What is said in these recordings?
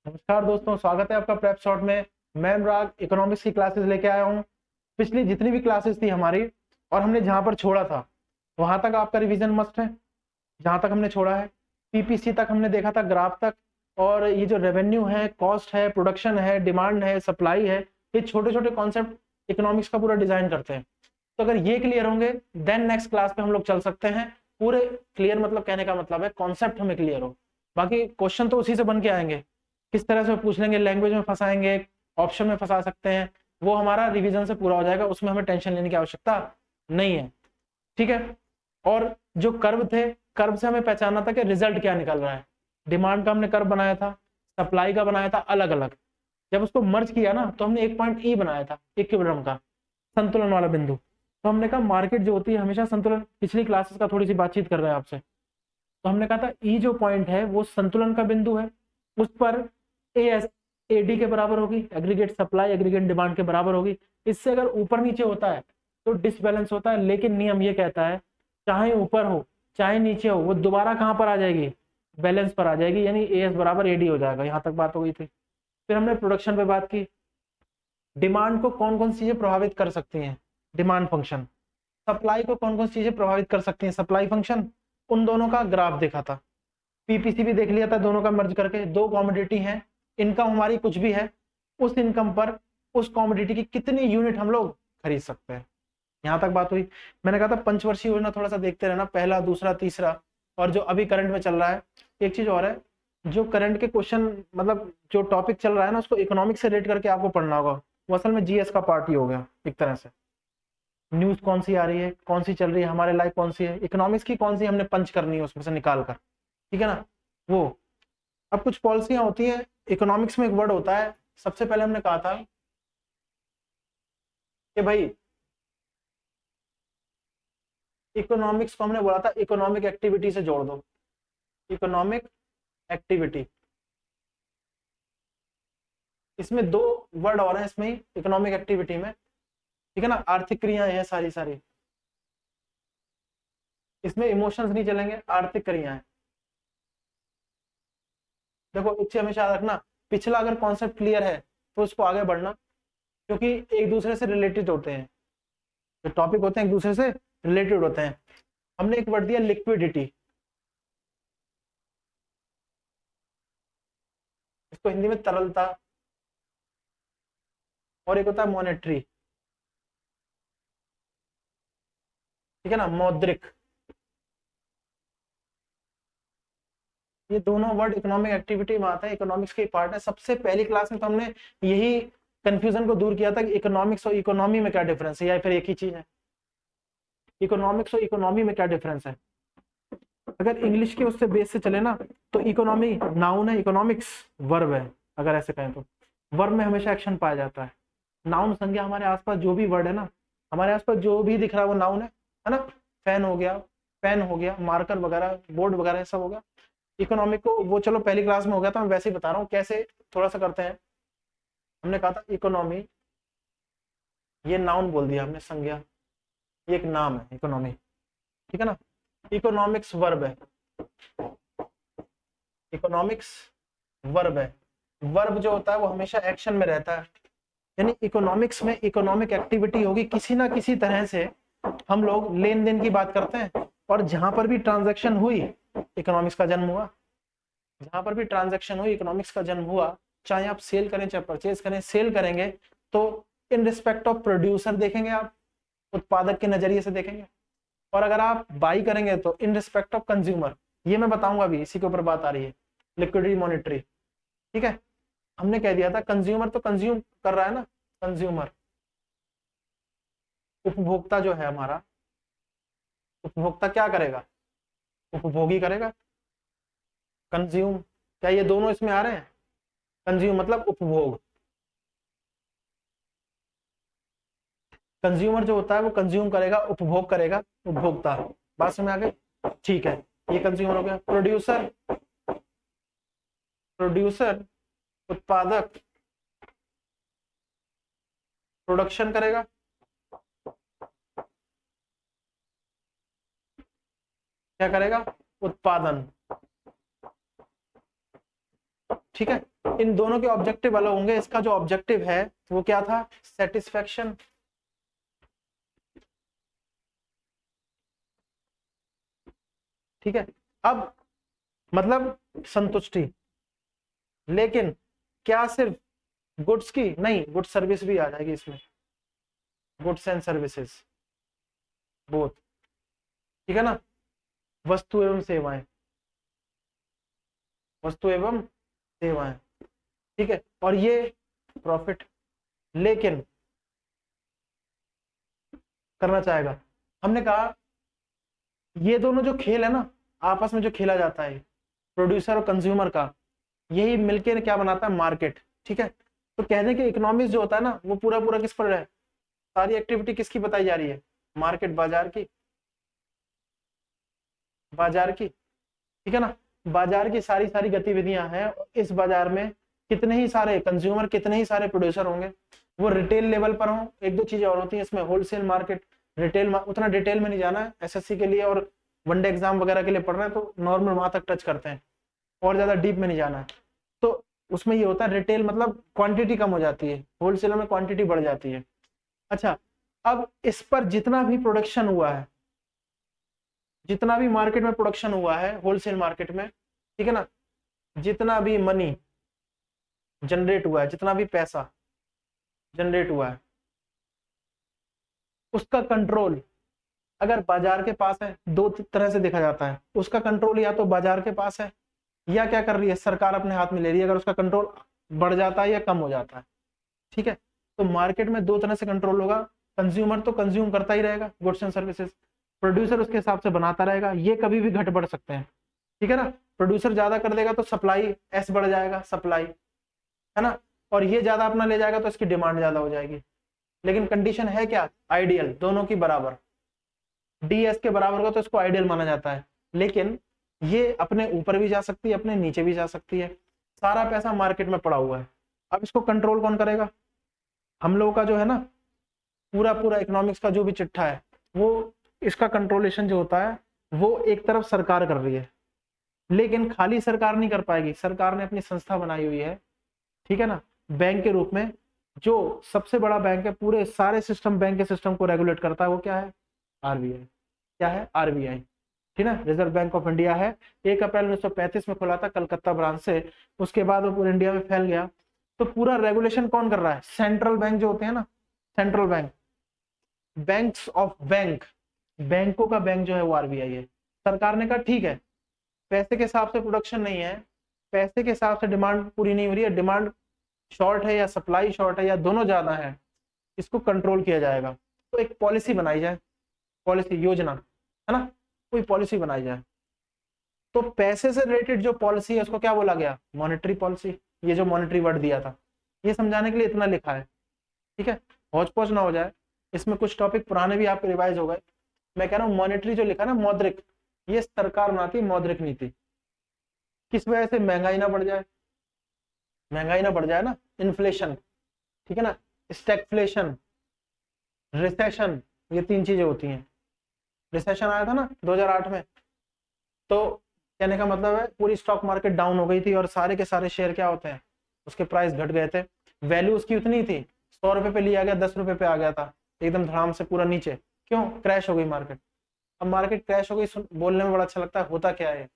नमस्कार दोस्तों, स्वागत है आपका प्रेप शॉट में। मैं अनुराग इकोनॉमिक्स की क्लासेस लेके आया हूँ। पिछली जितनी भी क्लासेस थी हमारी और हमने जहाँ पर छोड़ा था वहां तक आपका रिवीजन मस्ट है। जहाँ तक हमने छोड़ा है पीपीसी तक हमने देखा था, ग्राफ तक। और ये जो रेवेन्यू है, कॉस्ट है, प्रोडक्शन है, डिमांड है, सप्लाई है, ये छोटे छोटे कॉन्सेप्ट इकोनॉमिक्स का पूरा डिजाइन करते हैं। तो अगर ये क्लियर होंगे देन नेक्स्ट क्लास पे हम लोग चल सकते हैं। पूरे क्लियर मतलब कहने का मतलब है कॉन्सेप्ट हमें क्लियर हो, बाकी क्वेश्चन तो उसी से बन के आएंगे। किस तरह से पूछ लेंगे, लैंग्वेज में फंसाएंगे, ऑप्शन में फंसा सकते हैं, वो हमारा रिवीजन से पूरा हो जाएगा, उसमें हमें टेंशन लेने की आवश्यकता नहीं है। ठीक है। और जो कर्व थे, कर्व से हमें पहचानना था कि रिजल्ट क्या निकल रहा है। डिमांड का हमने कर्व बनाया था, सप्लाई का बनाया था अलग अलग। जब उसको मर्ज किया ना तो हमने एक पॉइंट ई बनाया था, इक्विलिब्रियम का, संतुलन वाला बिंदु। तो हमने कहा मार्केट जो होती है हमेशा संतुलन, पिछली क्लासेस का थोड़ी सी बातचीत कर रहे हैं आपसे, तो हमने कहा था ई जो पॉइंट है वो संतुलन का बिंदु है। उस पर ए एस ए डी के बराबर होगी, एग्रीगेट सप्लाई एग्रीगेट डिमांड के बराबर होगी। इससे अगर ऊपर नीचे होता है तो डिसबैलेंस होता है, लेकिन नियम ये कहता है चाहे ऊपर हो चाहे नीचे हो वो दोबारा कहां पर आ जाएगी, बैलेंस पर आ जाएगी, यानी ए एस बराबर ए डी हो जाएगा। यहां तक बात हो गई थी। फिर हमने प्रोडक्शन पे बात की। डिमांड को कौन कौन सी चीजें प्रभावित कर सकती हैं, डिमांड फंक्शन। सप्लाई को कौन कौन सी चीजें प्रभावित कर सकती हैं, सप्लाई फंक्शन। उन दोनों का ग्राफ देखा था। पीपीसी भी देख लिया था, दोनों का मर्ज करके। दो कॉमोडिटी है, इनकम हमारी कुछ भी है, उस इनकम पर उस कॉमोडिटी की कितनी यूनिट हम लोग खरीद सकते हैं। यहां तक बात हुई। मैंने कहा था पंचवर्षीय योजना थोड़ा सा देखते रहना, पहला दूसरा तीसरा। और जो अभी करंट में चल रहा है, एक चीज और है, जो करंट के क्वेश्चन मतलब जो टॉपिक चल रहा है ना उसको इकोनॉमिक्स से रेट करके आपको पढ़ना होगा। वो असल में जीएस का पार्ट ही हो गया एक तरह से। न्यूज कौन सी आ रही है, कौन सी चल रही है, हमारे लाइफ कौन सी है, इकोनॉमिक्स की कौन सी हमने पंच करनी है उसमें से निकाल कर। ठीक है ना वो। अब कुछ पॉलिसियां होती है इकोनॉमिक्स में, एक वर्ड होता है। सबसे पहले हमने कहा था कि भाई इकोनॉमिक्स को हमने बोला था इकोनॉमिक एक्टिविटी से जोड़ दो। इकोनॉमिक एक्टिविटी, इसमें दो वर्ड और हैं इसमें ही, इकोनॉमिक एक्टिविटी में। ठीक है ना, आर्थिक क्रियाएं हैं सारी सारी, इसमें इमोशंस नहीं चलेंगे, आर्थिक क्रियाएं। देखो एक चीज हमेशा याद रखना, पिछला अगर कॉन्सेप्ट क्लियर है तो उसको आगे बढ़ना, क्योंकि एक दूसरे से रिलेटेड होते हैं। जो टॉपिक होते हैं एक दूसरे से रिलेटेड होते हैं। हमने एक वर्ड दिया लिक्विडिटी, इसको हिंदी में तरलता, और एक होता है मॉनेटरी। ठीक है ना, मौद्रिक। ये दोनों वर्ड इकोनॉमिक एक्टिविटी में आते हैं, इकोनॉमिक्स के पार्ट है। सबसे पहली क्लास में तो हमने यही कंफ्यूजन को दूर किया था कि इकोनॉमिक्स और इकोनॉमी में क्या डिफरेंस है, या फिर एक ही चीज है। इकोनॉमिक्स और इकोनॉमी में क्या डिफरेंस है। अगर इंग्लिश के उससे बेस से चले ना तो इकोनॉमी नाउन है, इकोनॉमिक्स वर्ब है। अगर ऐसे कहें तो वर्ब में हमेशा एक्शन पाया जाता है। नाउन संज्ञा, हमारे आसपास जो भी वर्ड है ना, हमारे आसपास जो भी दिख रहा है वो नाउन है ना। फैन हो गया, पेन हो गया, मार्कर वगैरह, बोर्ड वगैरह सब हो गया। इकोनॉमिक को वो चलो पहली क्लास में हो गया था, मैं वैसे ही बता रहा हूँ कैसे थोड़ा सा करते हैं। हमने कहा था इकोनॉमी, ये नाउन बोल दिया हमने, संज्ञा, ये एक नाम है इकोनॉमी। ठीक है ना। इकोनॉमिक्स वर्ब है, इकोनॉमिक्स वर्ब है। वर्ब जो होता है वो हमेशा एक्शन में रहता है, यानी इकोनॉमिक्स में इकोनॉमिक एक्टिविटी होगी, किसी ना किसी तरह से हम लोग लेन देन की बात करते हैं। और जहां पर भी ट्रांजैक्शन हुई इकोनॉमिक्स का जन्म हुआ। जहां पर भी ट्रांजैक्शन हुई इकोनॉमिक्स का जन्म हुआ। चाहे आप सेल करें चाहे परचेज करें, सेल करेंगे तो इन रिस्पेक्ट ऑफ प्रोड्यूसर देखेंगे, आप उत्पादक के नजरिए से देखेंगे। और अगर आप बाई करेंगे तो इन रिस्पेक्ट ऑफ कंज्यूमर। ये मैं बताऊंगा अभी, इसी के ऊपर बात आ रही है, लिक्विडिटी मॉनिटरी। ठीक है। हमने कह दिया था कंज्यूमर तो कंज्यूम कर रहा है ना, कंज्यूमर। उपभोक्ता जो है हमारा, उपभोक्ता क्या करेगा, उपभोगी करेगा। कंज्यूम, क्या ये दोनों इसमें आ रहे हैं। कंज्यूम मतलब उपभोग। कंज्यूमर जो होता है वो कंज्यूम करेगा, उपभोग करेगा उपभोक्ता। बात समझ आ गई। ठीक है, ये कंज्यूमर हो गया। प्रोड्यूसर, प्रोड्यूसर उत्पादक, प्रोडक्शन करेगा। क्या करेगा, उत्पादन। ठीक है, इन दोनों के ऑब्जेक्टिव अलग होंगे। इसका जो ऑब्जेक्टिव है वो क्या था, सेटिस्फेक्शन, ठीक है। अब मतलब संतुष्टि, लेकिन क्या सिर्फ गुड्स की, नहीं, गुड सर्विस भी आ जाएगी इसमें, गुड्स एंड सर्विसेज बोथ, ठीक है ना, वस्तु एवं सेवाएं, वस्तु एवं सेवाएं, ठीक है, और ये प्रॉफिट, लेकिन करना चाहेगा। हमने कहा ये दोनों जो खेल है ना, आपस में जो खेला जाता है प्रोड्यूसर और कंज्यूमर का, यही मिलकर क्या बनाता है, मार्केट, ठीक है। तो कहने के इकोनॉमिक्स जो होता है ना, वो पूरा पूरा किस पर है, सारी एक्टिविटी किसकी बताई जा रही है, मार्केट, बाजार की, बाजार की, ठीक है ना। बाजार की सारी सारी गतिविधियां हैं, इस बाजार में कितने ही सारे कंज्यूमर, कितने ही सारे प्रोड्यूसर होंगे, वो रिटेल लेवल पर हों। एक दो चीजें और होती हैं इसमें, होलसेल मार्केट, रिटेल, उतना डिटेल में नहीं जाना है, एसएससी के लिए और वनडे एग्जाम वगैरह के लिए पढ़ रहे हैं तो नॉर्मल वहां तक टच करते हैं, और ज्यादा डीप में नहीं जाना है। तो उसमें ये होता है, रिटेल मतलब क्वांटिटी कम हो जाती है, होलसेल में क्वांटिटी बढ़ जाती है। अच्छा, अब इस पर जितना भी प्रोडक्शन हुआ है, जितना भी मार्केट में प्रोडक्शन हुआ है, होलसेल मार्केट में, ठीक है ना, जितना भी मनी जनरेट हुआ है, जितना भी पैसा जनरेट हुआ है, उसका कंट्रोल अगर बाजार के पास है, दो तरह से देखा जाता है, उसका कंट्रोल या तो बाजार के पास है, या क्या कर रही है, सरकार अपने हाथ में ले रही है, अगर उसका कंट्रोल बढ़ जाता है या कम हो जाता है, ठीक है। तो मार्केट में दो तरह से कंट्रोल होगा, कंज्यूमर तो कंज्यूम करता ही रहेगा गुड्स एंड सर्विसेज, प्रोड्यूसर उसके हिसाब से बनाता रहेगा, ये कभी भी घट बढ़ सकते हैं, ठीक है ना। प्रोड्यूसर ज्यादा कर देगा तो सप्लाई एस बढ़ जाएगा, सप्लाई, है ना, और ये ज्यादा अपना ले जाएगा तो इसकी डिमांड ज्यादा हो जाएगी। लेकिन कंडीशन है क्या, आइडियल, दोनों की बराबर, डी एस के बराबर का तो इसको आइडियल माना जाता है। लेकिन ये अपने ऊपर भी जा सकती है, अपने नीचे भी जा सकती है, सारा पैसा मार्केट में पड़ा हुआ है। अब इसको कंट्रोल कौन करेगा, हम लोगों का जो है ना, पूरा पूरा इकोनॉमिक्स का जो भी चिट्ठा है, वो इसका कंट्रोलेशन जो होता है वो एक तरफ सरकार कर रही है, लेकिन खाली सरकार नहीं कर पाएगी, सरकार ने अपनी संस्था बनाई हुई है, ठीक है ना, बैंक के रूप में। जो सबसे बड़ा बैंक है, पूरे सारे सिस्टम, बैंक के सिस्टम को रेगुलेट करता है, वो क्या है, आरबीआई, क्या है, आरबीआई, ठीक है ना, रिजर्व बैंक ऑफ इंडिया है। 1 अप्रैल 1935 में खुला था कलकत्ता ब्रांच से, उसके बाद वो पूरे इंडिया में फैल गया। तो पूरा रेगुलेशन कौन कर रहा है, सेंट्रल बैंक जो होते हैं ना, central bank, banks of bank, बैंकों का बैंक जो है वो आरबीआई है। सरकार ने कहा ठीक है, पैसे के हिसाब से प्रोडक्शन नहीं है, पैसे के हिसाब से डिमांड पूरी नहीं हो रही है, डिमांड शॉर्ट है या सप्लाई शॉर्ट है या दोनों ज्यादा है, इसको कंट्रोल किया जाएगा। तो एक पॉलिसी बनाई जाए, पॉलिसी, योजना, है ना, कोई पॉलिसी बनाई जाए। तो पैसे से रिलेटेड जो पॉलिसी है उसको क्या बोला गया, मॉनेटरी पॉलिसी। ये जो मॉनेटरी वर्ड दिया था, ये समझाने के लिए इतना लिखा है, ठीक है, हौच पौच ना हो जाए, इसमें कुछ टॉपिक पुराने भी आपके रिवाइज हो गए। मैं कह रहा हूँ मॉनेटरी जो लिखा ना, मौद्रिक, ये सरकार बनाती है मौद्रिक नीति, किस वजह से, महंगाई ना बढ़ जाए, महंगाई ना बढ़ जाए ना, इन्फ्लेशन, ठीक है ना, स्टैगफ्लेशन, रिसेशन, ये तीन चीजें होती हैं। रिसेशन आया था ना 2008 में, तो कहने का मतलब है पूरी स्टॉक मार्केट डाउन हो गई थी और सारे के सारे शेयर क्या होते हैं, उसके प्राइस घट गए थे, वैल्यू उसकी उतनी थी, 100 रुपए पे लिया गया, 10 रुपए पे आ गया था, एकदम धड़ाम से पूरा नीचे, क्यों, क्रैश हो गई मार्केट। अब मार्केट क्रैश हो गई, बोलने में बड़ा अच्छा लगता है, होता क्या है,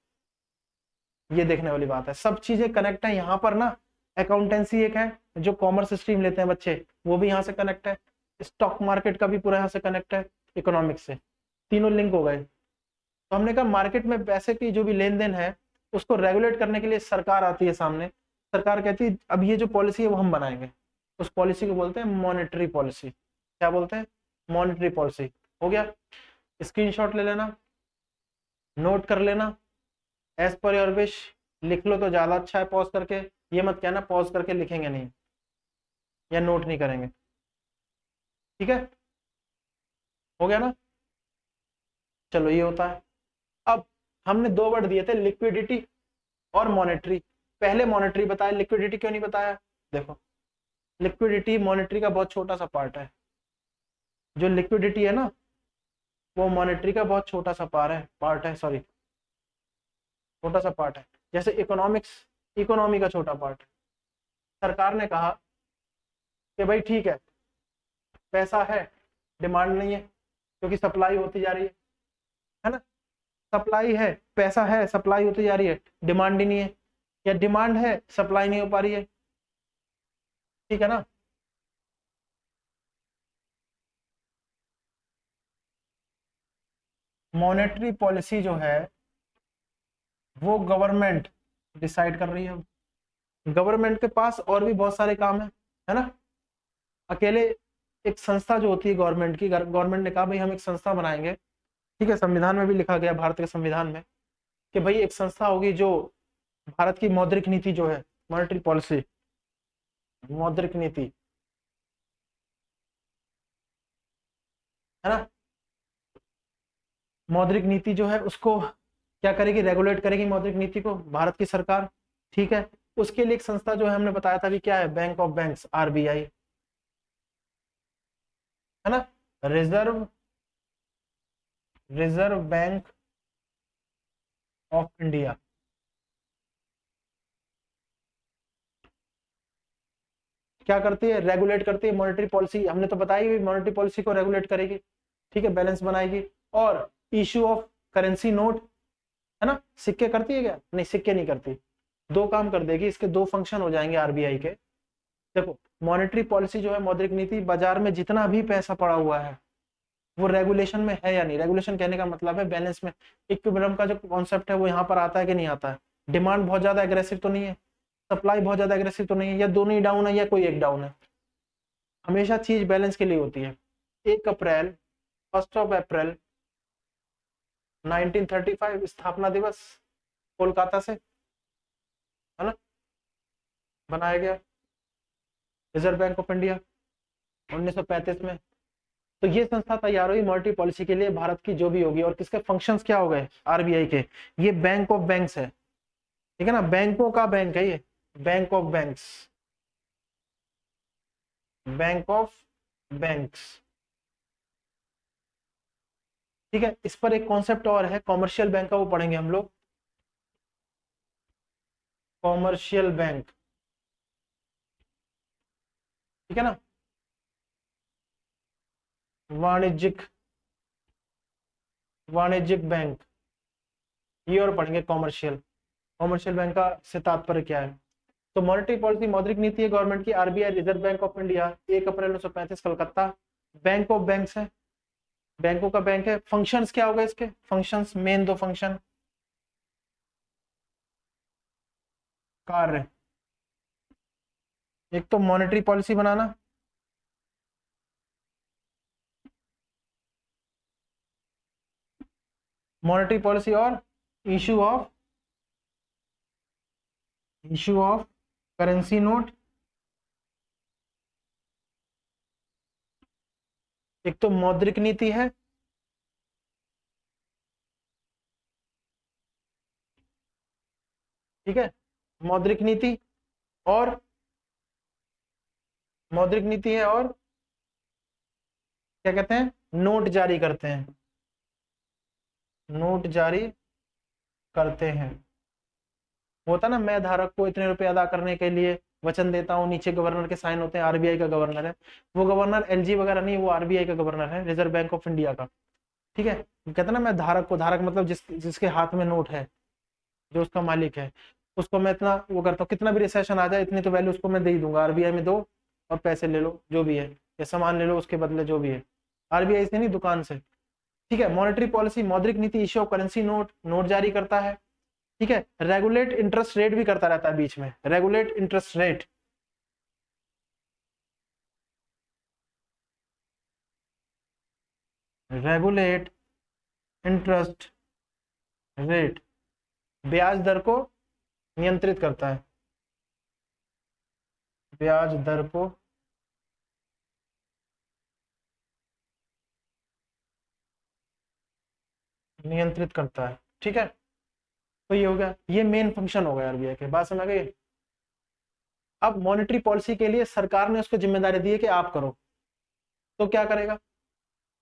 ये देखने वाली बात है। सब चीजें कनेक्ट है यहाँ पर ना, अकाउंटेंसी एक है, जो कॉमर्स स्ट्रीम लेते हैं बच्चे, वो भी यहाँ से कनेक्ट है, स्टॉक मार्केट का भी पूरा यहाँ से कनेक्ट है, इकोनॉमिक्स से, तीनों लिंक हो गए। तो हमने कहा मार्केट में पैसे की जो भी लेन देन है उसको रेगुलेट करने के लिए सरकार आती है सामने, सरकार कहती है अब ये जो पॉलिसी है वो हम बनाएंगे, उस पॉलिसी को बोलते हैं मॉनेटरी पॉलिसी। क्या बोलते हैं, मॉनेटरी पॉलिसी। हो गया, स्क्रीनशॉट ले लेना, नोट कर लेना, एज पर योर विश, लिख लो तो ज्यादा अच्छा है पॉज करके, ये मत कहना पॉज करके लिखेंगे नहीं या नोट नहीं करेंगे, ठीक है, हो गया ना। चलो ये होता है। अब हमने दो वर्ड दिए थे, लिक्विडिटी और मॉनेटरी। पहले मॉनेटरी बताया, लिक्विडिटी क्यों नहीं बताया, देखो लिक्विडिटी मॉनेटरी का बहुत छोटा सा पार्ट है, जो लिक्विडिटी है ना वो मॉनेटरी का बहुत छोटा सा पार्ट है, सॉरी छोटा सा पार्ट है। जैसे इकोनॉमिक्स इकोनॉमी का छोटा पार्ट है। सरकार ने कहा कि भाई ठीक है, पैसा है, डिमांड नहीं है, क्योंकि सप्लाई होती जा रही है ना। सप्लाई है, पैसा है, सप्लाई होती जा रही है, डिमांड ही नहीं है, या डिमांड है, सप्लाई नहीं हो पा रही है, ठीक है ना। मॉनेटरी पॉलिसी जो है वो गवर्नमेंट डिसाइड कर रही है। गवर्नमेंट के पास और भी बहुत सारे काम है ना। अकेले एक संस्था जो होती है गवर्नमेंट की, गवर्नमेंट ने कहा भाई हम एक संस्था बनाएंगे, ठीक है, संविधान में भी लिखा गया, भारत के संविधान में, कि भाई एक संस्था होगी जो भारत की मौद्रिक नीति जो है, मॉनेटरी पॉलिसी, मौद्रिक नीति, है ना, मौद्रिक नीति जो है उसको क्या करेगी, रेगुलेट करेगी मौद्रिक नीति को भारत की सरकार, ठीक है। उसके लिए एक संस्था जो है हमने बताया था कि क्या है, बैंक ऑफ बैंक्स, आरबीआई, है ना, reserve reserve bank of India. क्या करती है, रेगुलेट करती है मॉनेटरी पॉलिसी, हमने तो बताई भी मॉनेटरी पॉलिसी को रेगुलेट करेगी, ठीक है, बैलेंस बनाएगी, और इशू ऑफ करेंसी नोट, है ना, सिक्के करती है क्या, नहीं सिक्के नहीं करती, दो काम कर देगी, इसके दो फंक्शन हो जाएंगे आरबीआई के। देखो मॉनेटरी पॉलिसी जो है, मौद्रिक नीति, बाजार में जितना भी पैसा पड़ा हुआ है वो रेगुलेशन में है या नहीं, रेगुलेशन कहने का मतलब है बैलेंस में, इक्विलिब्रियम का जो कॉन्सेप्ट है वो यहाँ पर आता है कि नहीं आता है, डिमांड बहुत ज्यादा एग्रेसिव तो नहीं है, सप्लाई बहुत ज्यादा एग्रेसिव तो नहीं है, या दोनों ही डाउन है या कोई एक डाउन है, हमेशा चीज बैलेंस के लिए होती है। 1 अप्रैल, 1 अप्रैल 1935 स्थापना दिवस कोलकाता से, है ना, बनाया गया रिजर्व बैंक ऑफ इंडिया 1935 में। तो ये संस्था तैयार हुई मॉनेटरी पॉलिसी के लिए भारत की जो भी होगी, और किसके फंक्शंस क्या हो गए, आरबीआई के, ये बैंक ऑफ बैंक्स है, ठीक है ना, बैंकों का बैंक है ये, bank of banks, bank of banks, ठीक है। इस पर एक कॉन्सेप्ट और है कॉमर्शियल बैंक का, वो पढ़ेंगे हम लोग, कॉमर्शियल बैंक, ठीक है ना, वाणिज्यिक वाणिज्यिक बैंक, ये और पढ़ेंगे कॉमर्शियल, कॉमर्शियल बैंक का से तात्पर्य क्या है। तो मॉनेटरी पॉलिसी, मौद्रिक नीति है गवर्नमेंट की, RBI, reserve bank of India, 1 April 1935 Calcutta, bank of banks है, बैंकों का बैंक है। फंक्शंस क्या होगा इसके, फंक्शंस, मेन दो फंक्शन, कार्य, एक तो मॉनेटरी पॉलिसी बनाना, मॉनेटरी पॉलिसी, और इशू ऑफ करेंसी नोट, एक तो मौद्रिक नीति है, ठीक है, मौद्रिक नीति, और मौद्रिक नीति है, और क्या कहते हैं, नोट जारी करते हैं, नोट जारी करते हैं, होता ना, मैं धारक को इतने रुपए अदा करने के लिए वचन देता हूँ, नीचे गवर्नर के साइन होते हैं, आरबीआई का गवर्नर है, वो गवर्नर एलजी वगैरह नहीं, वो आरबीआई का गवर्नर है, रिजर्व बैंक ऑफ इंडिया का, ठीक है। कहते ना मैं धारक को, धारक मतलब जिसके हाथ में नोट है, जो उसका मालिक है, उसको मैं इतना वो करता हूँ, कितना भी रिसेशन आ जाए इतनी तो वैल्यू उसको मैं दे ही दूंगा, आरबीआई में दो और पैसे ले लो जो भी है, या सामान ले लो उसके बदले जो भी है, आरबीआई से नहीं, दुकान से, ठीक है। मॉनेटरी पॉलिसी, मौद्रिक नीति, issue of currency note, note जारी करता है, ठीक है। रेगुलेट इंटरेस्ट रेट भी करता रहता है बीच में, regulate interest rate, regulate interest rate, ब्याज दर को नियंत्रित करता है, ब्याज दर को नियंत्रित करता है, ठीक है। तो ये हो गया, ये मेन फंक्शन हो गया आरबीआई के, बात समझ गई। अब मॉनेटरी पॉलिसी के लिए सरकार ने उसको जिम्मेदारी दी है कि आप करो, तो क्या करेगा,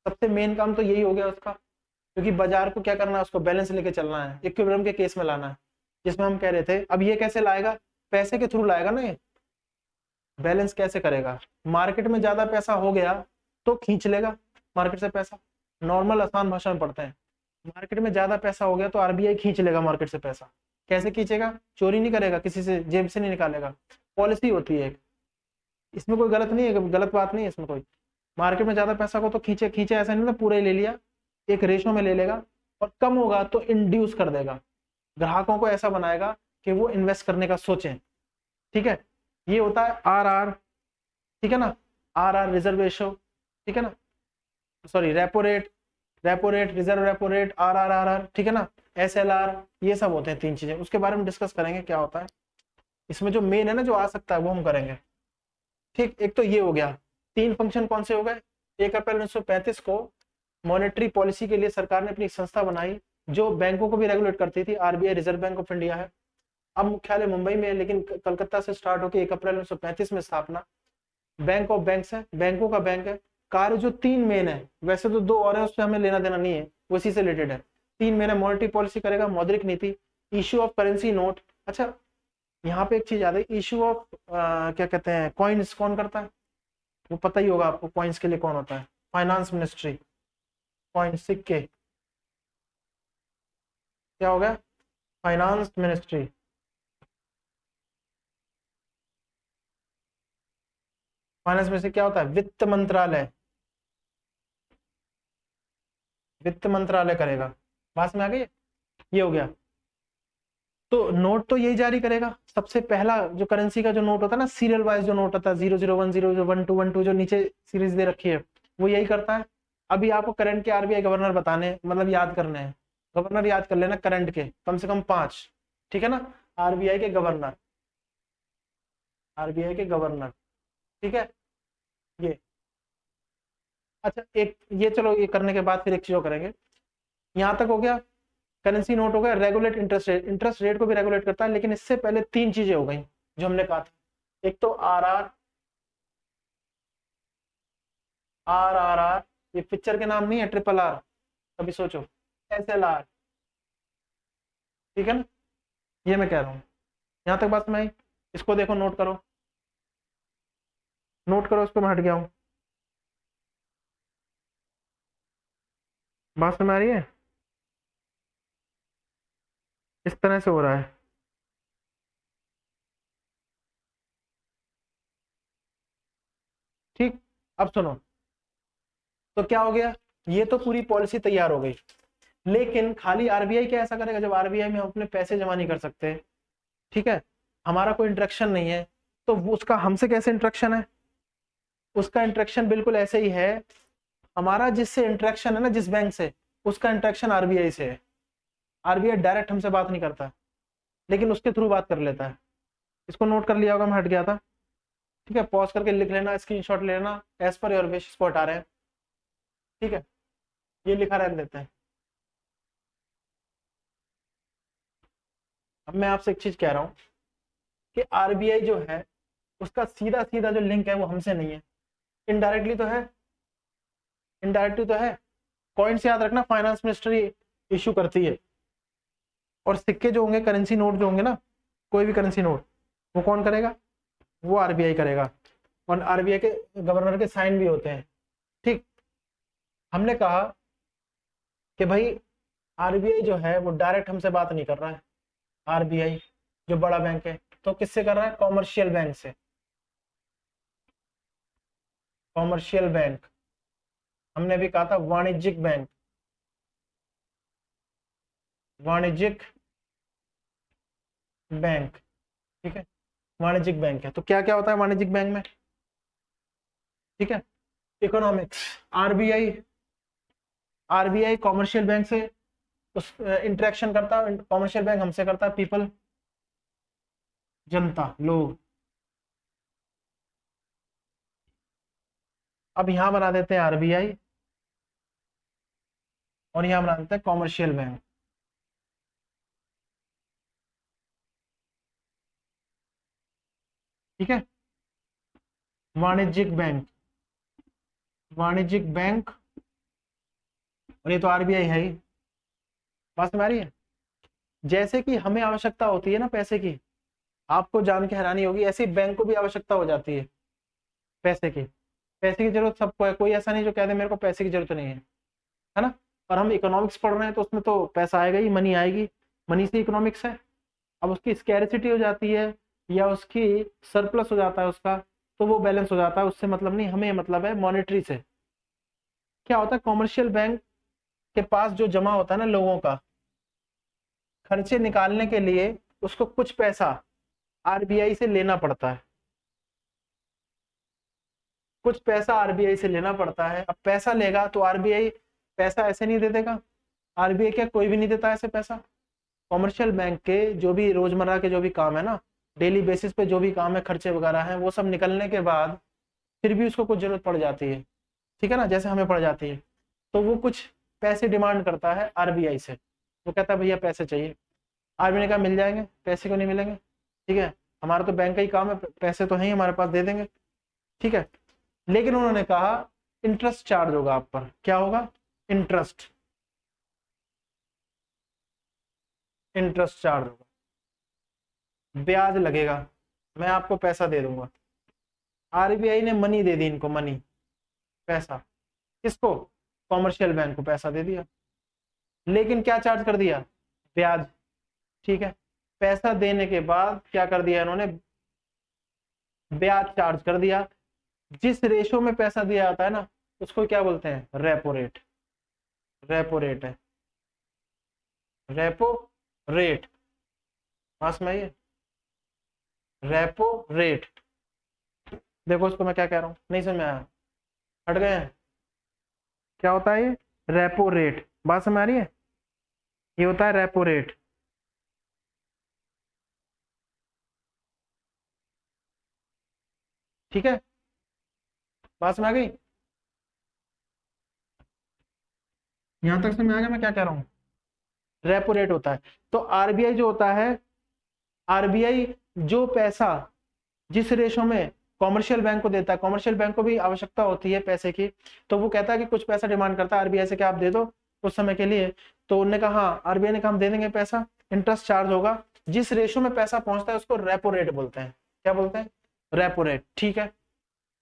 सबसे मेन काम तो यही हो गया उसका, क्योंकि बाजार को क्या करना है, उसको बैलेंस लेके चलना है, इक्विलिब्रियम के केस में लाना है, जिसमें हम कह रहे थे अब ये कैसे लाएगा, पैसे के थ्रू लाएगा ना, ये बैलेंस कैसे करेगा, मार्केट में ज्यादा पैसा हो गया तो खींच लेगा मार्केट से पैसा, नॉर्मल आसान भाषा में पढ़ते हैं, मार्केट में ज्यादा पैसा हो गया तो आरबीआई खींच लेगा मार्केट से पैसा। कैसे खींचेगा, चोरी नहीं करेगा, किसी से जेब से नहीं निकालेगा, पॉलिसी होती है, इसमें कोई गलत नहीं है, गलत बात नहीं है इसमें कोई। मार्केट में ज्यादा पैसा को तो खींचे खींचे ऐसा नहीं ना पूरा ही ले लिया, एक रेशो में ले लेगा, और कम होगा तो इंड्यूस कर देगा, ग्राहकों को ऐसा बनाएगा कि वो इन्वेस्ट करने का सोचें। ठीक है, ये होता है आर आर, ठीक है ना, आर आर रिजर्व रेशो, ठीक है ना, sorry repo rate, reserve repo rate, R R R R, ठीक है ना, एस एल आर, ये सब होते हैं तीन चीजें, उसके बारे में डिस्कस करेंगे क्या होता है इसमें, जो मेन है ना जो आ सकता है वो हम करेंगे। ठीक, एक तो ये हो गया, तीन फंक्शन कौन से हो गए। 1 अप्रैल 1935 को मॉनेटरी पॉलिसी के लिए सरकार ने अपनी संस्था बनाई जो बैंकों को भी रेगुलेट करती थी, RBI reserve bank of India है। अब मुख्यालय मुंबई में है, लेकिन कलकत्ता से स्टार्ट होकर 1 अप्रैल 1935 में स्थापना। बैंक ऑफ बैंक्स है, बैंकों का बैंक है। कार्य जो तीन मेन है, वैसे तो दो और है उससे हमें लेना देना नहीं है, वो इसी से रिलेटेड है। तीन मेन है, मॉनेटरी पॉलिसी करेगा, मौद्रिक नीति, इश्यू ऑफ करेंसी नोट। अच्छा, यहाँ पे एक चीज याद है, इश्यू ऑफ क्या कहते हैं, कॉइन्स कौन करता है, वो पता ही होगा आपको, कॉइन्स के लिए कौन होता है, फाइनेंस मिनिस्ट्री। कॉइन सिक्के क्या हो गया, फाइनेंस मिनिस्ट्री। फाइनेंस मिनिस्ट्री क्या होता है, वित्त मंत्रालय, वित्त मंत्रालय करेगा। बात में आ गई, ये हो गया। तो नोट तो यही जारी करेगा, सबसे पहला जो करेंसी का जो नोट होता है ना, सीरियल वाइज जो नोट होता है, 001 012 जो नीचे सीरीज दे रखी है, वो यही करता है। अभी आपको करंट के आरबीआई गवर्नर बताने, मतलब याद करने हैं, गवर्नर याद कर लेना करंट के कम से कम 5, ठीक है ना, आरबीआई के गवर्नर, आरबीआई के गवर्नर, ठीक है ये। अच्छा, एक ये चलो, ये करने के बाद फिर एक चीज और करेंगे, यहां तक हो गया, करेंसी नोट हो गया। Regulate interest rate, interest rate को भी रेगुलेट करता है, लेकिन इससे पहले तीन चीजें हो गई जो हमने कहा था। एक तो R R, R R R, ये पिक्चर के नाम नहीं है, ट्रिपल आर, अभी सोचो, एस एल आर, ठीक है ना, ये मैं कह रहा हूँ। यहां तक बात में, इसको देखो, नोट करो, नोट करो, इसको मैं हट गया हूँ, बात समझ आ रही है, इस तरह से हो रहा है। ठीक, अब सुनो, तो क्या हो गया, ये तो पूरी पॉलिसी तैयार हो गई, लेकिन खाली आरबीआई क्या ऐसा करेगा, जब आरबीआई में हम अपने पैसे जमा नहीं कर सकते, ठीक है, हमारा कोई इंटरेक्शन नहीं है, तो उसका हमसे कैसे इंटरेक्शन है, उसका इंटरेक्शन बिल्कुल ऐसे ही है, हमारा जिससे इंटरेक्शन है ना, जिस बैंक से, उसका इंटरेक्शन आरबीआई से है। आरबीआई डायरेक्ट हमसे बात नहीं करता, लेकिन उसके थ्रू बात कर लेता है। इसको नोट कर लिया होगा, मैं हट गया था, ठीक है, पॉज करके लिख लेना, स्क्रीनशॉट ले लेना, एज पर योर विश, इसको हटा रहे हैं, ठीक है, ये लिखा रहने देते हैं। अब मैं आपसे एक चीज कह रहा हूं कि आरबीआई जो है उसका सीधा सीधा जो लिंक है वो हमसे नहीं है, इनडायरेक्टली तो है, इनडायरेक्टली तो है। पॉइंट्स याद रखना, फाइनेंस मिनिस्ट्री इशू करती है, और सिक्के जो होंगे, करेंसी नोट जो होंगे ना, कोई भी करेंसी नोट, वो कौन करेगा, वो आरबीआई करेगा, और आरबीआई के गवर्नर के साइन भी होते हैं। ठीक, हमने कहा कि भाई आरबीआई जो है वो डायरेक्ट हमसे बात नहीं कर रहा है, आरबीआई जो बड़ा बैंक है, तो किससे कर रहा है, कॉमर्शियल बैंक से, कॉमर्शियल बैंक, हमने भी कहा था वाणिज्यिक बैंक, वाणिज्यिक बैंक, ठीक है, वाणिज्यिक बैंक है। तो क्या क्या होता है वाणिज्यिक बैंक में, ठीक है, economics, RBI, RBI commercial bank से उस इंटरेक्शन करता है, कॉमर्शियल बैंक हमसे करता है, पीपल, जनता, लोग। अब यहां बना देते हैं आरबीआई, और यहां बना देते हैं कॉमर्शियल बैंक, ठीक है, वाणिज्यिक बैंक, वाणिज्यिक बैंक, और ये तो आरबीआई है ही, बात समझ आ रही है। जैसे कि हमें आवश्यकता होती है ना पैसे की, आपको जान के हैरानी होगी, ऐसे ही बैंक को भी आवश्यकता हो जाती है पैसे की। पैसे की जरूरत सबको है, कोई ऐसा नहीं जो कह दे मेरे को पैसे की जरूरत नहीं है ना। और हम इकोनॉमिक्स पढ़ रहे हैं तो उसमें तो पैसा आएगा ही, मनी आएगी, मनी से इकोनॉमिक्स है। अब उसकी स्कैरिसिटी हो जाती है या उसकी सरप्लस हो जाता है उसका, तो वो बैलेंस हो जाता है, उससे मतलब नहीं, हमें मतलब है मॉनेटरी से। क्या होता है, कॉमर्शियल बैंक के पास जो जमा होता है ना लोगों का, खर्चे निकालने के लिए उसको कुछ पैसा आरबीआई से लेना पड़ता है, कुछ पैसा आरबीआई से लेना पड़ता है। अब पैसा लेगा तो आरबीआई पैसा ऐसे नहीं दे देगा, आरबीआई क्या कोई भी नहीं देता ऐसे पैसा। कॉमर्शियल बैंक के जो भी रोजमर्रा के जो भी काम है ना, डेली बेसिस पे जो भी काम है, खर्चे वगैरह हैं, वो सब निकलने के बाद फिर भी उसको कुछ जरूरत पड़ जाती है, ठीक है ना, जैसे हमें पड़ जाती है, तो वो कुछ पैसे डिमांड करता है आरबीआई से। वो कहता है भैया पैसे चाहिए, आरबीआई ने कहा मिल जाएंगे, पैसे क्यों नहीं मिलेंगे, ठीक है, हमारा तो बैंक का ही काम है, पैसे तो है ही हमारे पास, दे देंगे, ठीक है। लेकिन उन्होंने कहा इंटरेस्ट चार्ज होगा आप पर। क्या होगा, इंटरेस्ट, इंटरेस्ट चार्ज होगा, ब्याज लगेगा, मैं आपको पैसा दे दूंगा। आरबीआई ने मनी दे दी इनको, मनी, पैसा, किसको, कॉमर्शियल बैंक को पैसा दे दिया, लेकिन क्या चार्ज कर दिया, ब्याज, ठीक है। पैसा देने के बाद क्या कर दिया इन्होंने, ब्याज चार्ज कर दिया। जिस रेशो में पैसा दिया जाता है ना, उसको क्या बोलते हैं, रेपो रेट, रेपो रेट है, रेपो रेट, पास में ये रेपो रेट। देखो इसको मैं क्या कह रहा हूं, नहीं समझ में आया, हट गए हैं, क्या होता है ये, रेपो रेट, बात समझ आ रही है, ये होता है रेपो रेट, ठीक है, बात समझ आ गई, यहां तक समझ आ गया मैं क्या कह रहा हूँ, रेपो रेट होता है। तो आरबीआई जो होता है, आरबीआई जो पैसा जिस रेशो में कॉमर्शियल बैंक को देता है, कॉमर्शियल बैंक को भी आवश्यकता होती है पैसे की, तो वो कहता है कि कुछ पैसा डिमांड करता है आरबीआई से कि आप दे दो कुछ समय के लिए। तो उन्होंने कहा हाँ, आरबीआई ने कहा हम दे देंगे पैसा, इंटरेस्ट चार्ज होगा, जिस रेशो में पैसा पहुंचता है उसको रेपो रेट बोलते हैं। क्या बोलते हैं, रेपो रेट, ठीक है।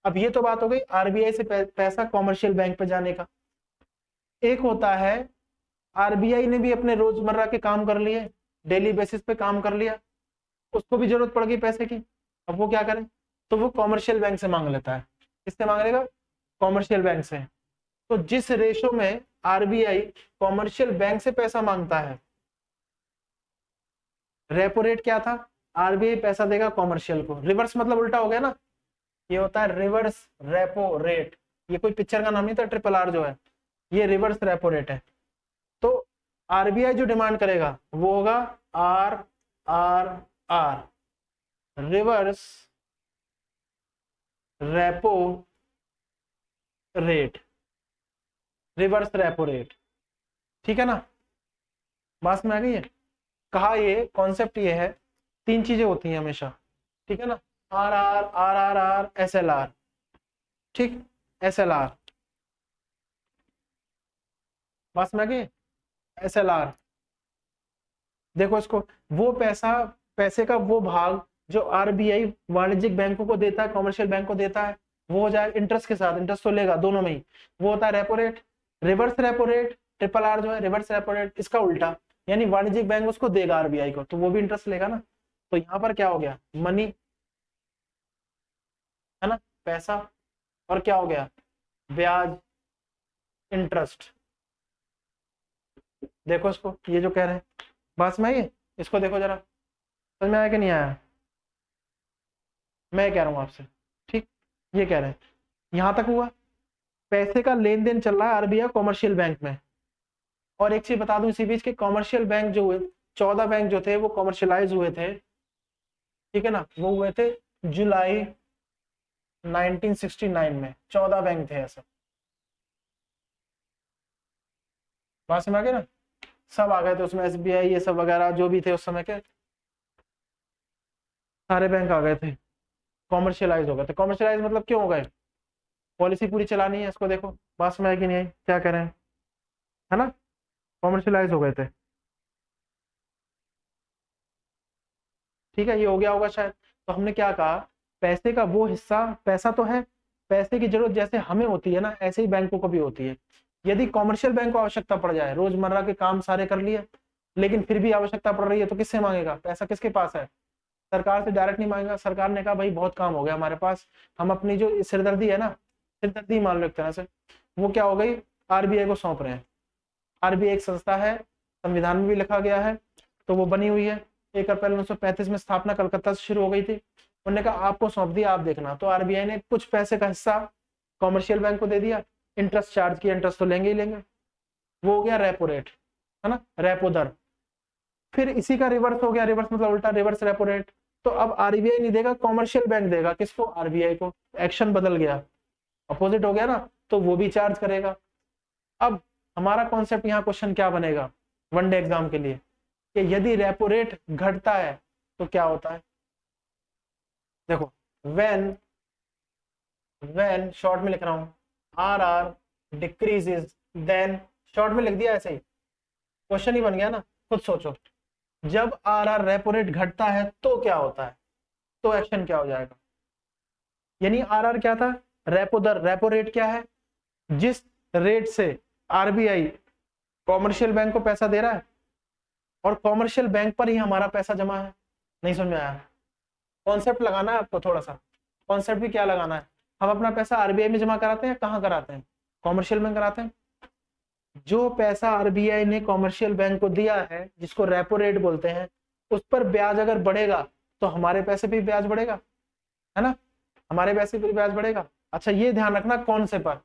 अब ये तो बात हो गई आरबीआई से पैसा कॉमर्शियल बैंक पे जाने का। एक होता है आरबीआई ने भी अपने रोजमर्रा के काम कर लिए, डेली बेसिस पे काम कर लिया, उसको भी जरूरत पड़ गई पैसे की, अब वो क्या करे, तो वो कॉमर्शियल बैंक से मांग लेता है। किससे मांग लेगा, कॉमर्शियल बैंक से। तो जिस रेशो में आरबीआई कॉमर्शियल बैंक से पैसा मांगता है, रेपो रेट क्या था, आरबीआई पैसा देगा कॉमर्शियल को, रिवर्स मतलब उल्टा हो गया ना, ये होता है रिवर्स रेपो रेट। ये कोई पिक्चर का नाम नहीं था, ट्रिपल आर जो है, ये रिवर्स रेपो रेट है। तो आरबीआई जो डिमांड करेगा वो होगा R R R, reverse repo rate, reverse repo rate, ठीक है ना, बात में आ गई है। कहा ये कॉन्सेप्ट ये है, तीन चीजें होती हैं हमेशा, ठीक है ना, R R R R R S L R, ठीक, एस एल आर, बात में आ गई, एस एल आर। देखो इसको, वो पैसा, पैसे का वो भाग जो आरबीआई वाणिज्यिक बैंकों को देता है, कॉमर्शियल बैंक को देता है, वो हो जाए इंटरेस्ट के साथ, इंटरेस्ट तो लेगा दोनों में ही, वो होता है repo rate. Reverse repo rate, triple R जो है रिवर्स रेपो रेट, इसका उल्टा, यानी वाणिज्यिक बैंक उसको देगा आरबीआई को, तो वो भी इंटरेस्ट लेगा ना। तो यहाँ पर क्या हो गया, मनी, है ना, पैसा, और क्या हो गया, ब्याज, इंटरेस्ट। देखो इसको, ये जो कह रहे हैं, बात में आई, इसको देखो जरा, समझ में आया कि नहीं आया, मैं कह रहा हूँ आपसे, ठीक, ये कह रहे हैं, यहां तक हुआ, पैसे का लेन देन चल रहा है आरबीआई कॉमर्शियल बैंक में। और एक चीज बता दूं इसी बीच के, कॉमर्शियल बैंक जो हुए, 14 बैंक जो थे वो कॉमर्शियलाइज हुए थे, ठीक है ना, वो हुए थे जुलाई 1969 में, 14 बैंक थे ऐसे, बात समझ आ गई ना, सब आ गए थे उसमें, एसबीआई ये सब वगैरह जो भी थे उस समय के, सारे बैंक आ गए थे, कॉमर्शियलाइज हो गए थे। कॉमर्शियलाइज मतलब क्यों हो गए, पॉलिसी पूरी चलानी है, इसको देखो, बात समझ आई कि नहीं आई, क्या कह रहे हैं, है ना, कॉमर्शियलाइज हो गए थे। ठीक है, ये हो गया होगा शायद। तो हमने क्या कहा, पैसे का वो हिस्सा, पैसा तो है, पैसे की जरूरत जैसे हमें होती है ना, ऐसे ही बैंकों को भी होती है। यदि कॉमर्शियल बैंक को आवश्यकता पड़ जाए, रोजमर्रा के काम सारे कर लिए, लेकिन फिर भी आवश्यकता पड़ रही है, तो किससे मांगेगा? पैसा किसके पास है? सरकार से डायरेक्ट नहीं मांगेगा। सरकार ने कहा भाई बहुत काम हो गया हमारे पास, हम अपनी जो सिरदर्दी है ना, सिरदर्दी मान लो एक तरह से, वो क्या हो गई, आरबीआई को सौंप रहे हैं। आरबीआई एक संस्था है, संविधान में भी लिखा गया है, तो वो बनी हुई है। 1 अप्रैल 1935 में स्थापना कलकत्ता से शुरू हो गई थी। उन्होंने कहा आपको सौंप दिया, आप देखना। तो आरबीआई ने कुछ पैसे का हिस्सा कॉमर्शियल बैंक को दे दिया, इंटरेस्ट चार्ज किया, इंटरेस्ट तो लेंगे ही लेंगे, वो हो गया रेपो रेट, है ना, रेपो दर। फिर इसी का रिवर्स हो गया, रिवर्स मतलब उल्टा, रिवर्स रेपो रेट। तो अब आरबीआई नहीं देगा, कॉमर्शियल बैंक देगा। किसको? आरबीआई को। एक्शन बदल गया, अपोजिट हो गया ना, तो वो भी चार्ज करेगा। अब हमारा कॉन्सेप्ट यहाँ क्वेश्चन क्या बनेगा वनडे एग्जाम के लिए, कि यदि रेपो रेट घटता है तो क्या होता है? देखो, व्हेन शॉर्ट में लिख रहा हूं, R R decreases, then short में लिख दिया ऐसे ही, क्वेश्चन ही बन गया ना। खुद सोचो, जब आर आर रेपो रेट घटता है तो क्या होता है, तो एक्शन क्या हो जाएगा? यानी आर आर क्या था? रेपो दर। रेपो रेट क्या है? जिस रेट से आरबीआई कॉमर्शियल बैंक को पैसा दे रहा है, और कॉमर्शियल बैंक पर ही हमारा पैसा जमा है। नहीं समझ में आया? कॉन्सेप्ट लगाना है आपको थोड़ा सा। कॉन्सेप्ट भी क्या लगाना है, हम अपना पैसा आरबीआई में जमा कराते हैं, कहाँ कराते हैं? कॉमर्शियल में कराते हैं। जो पैसा आरबीआई ने कॉमर्शियल बैंक को दिया है, जिसको रेपो रेट बोलते हैं, उस पर ब्याज अगर बढ़ेगा तो हमारे पैसे पे भी ब्याज बढ़ेगा, है ना, हमारे पैसे पे भी ब्याज बढ़ेगा। अच्छा ये ध्यान रखना, कौन से पर?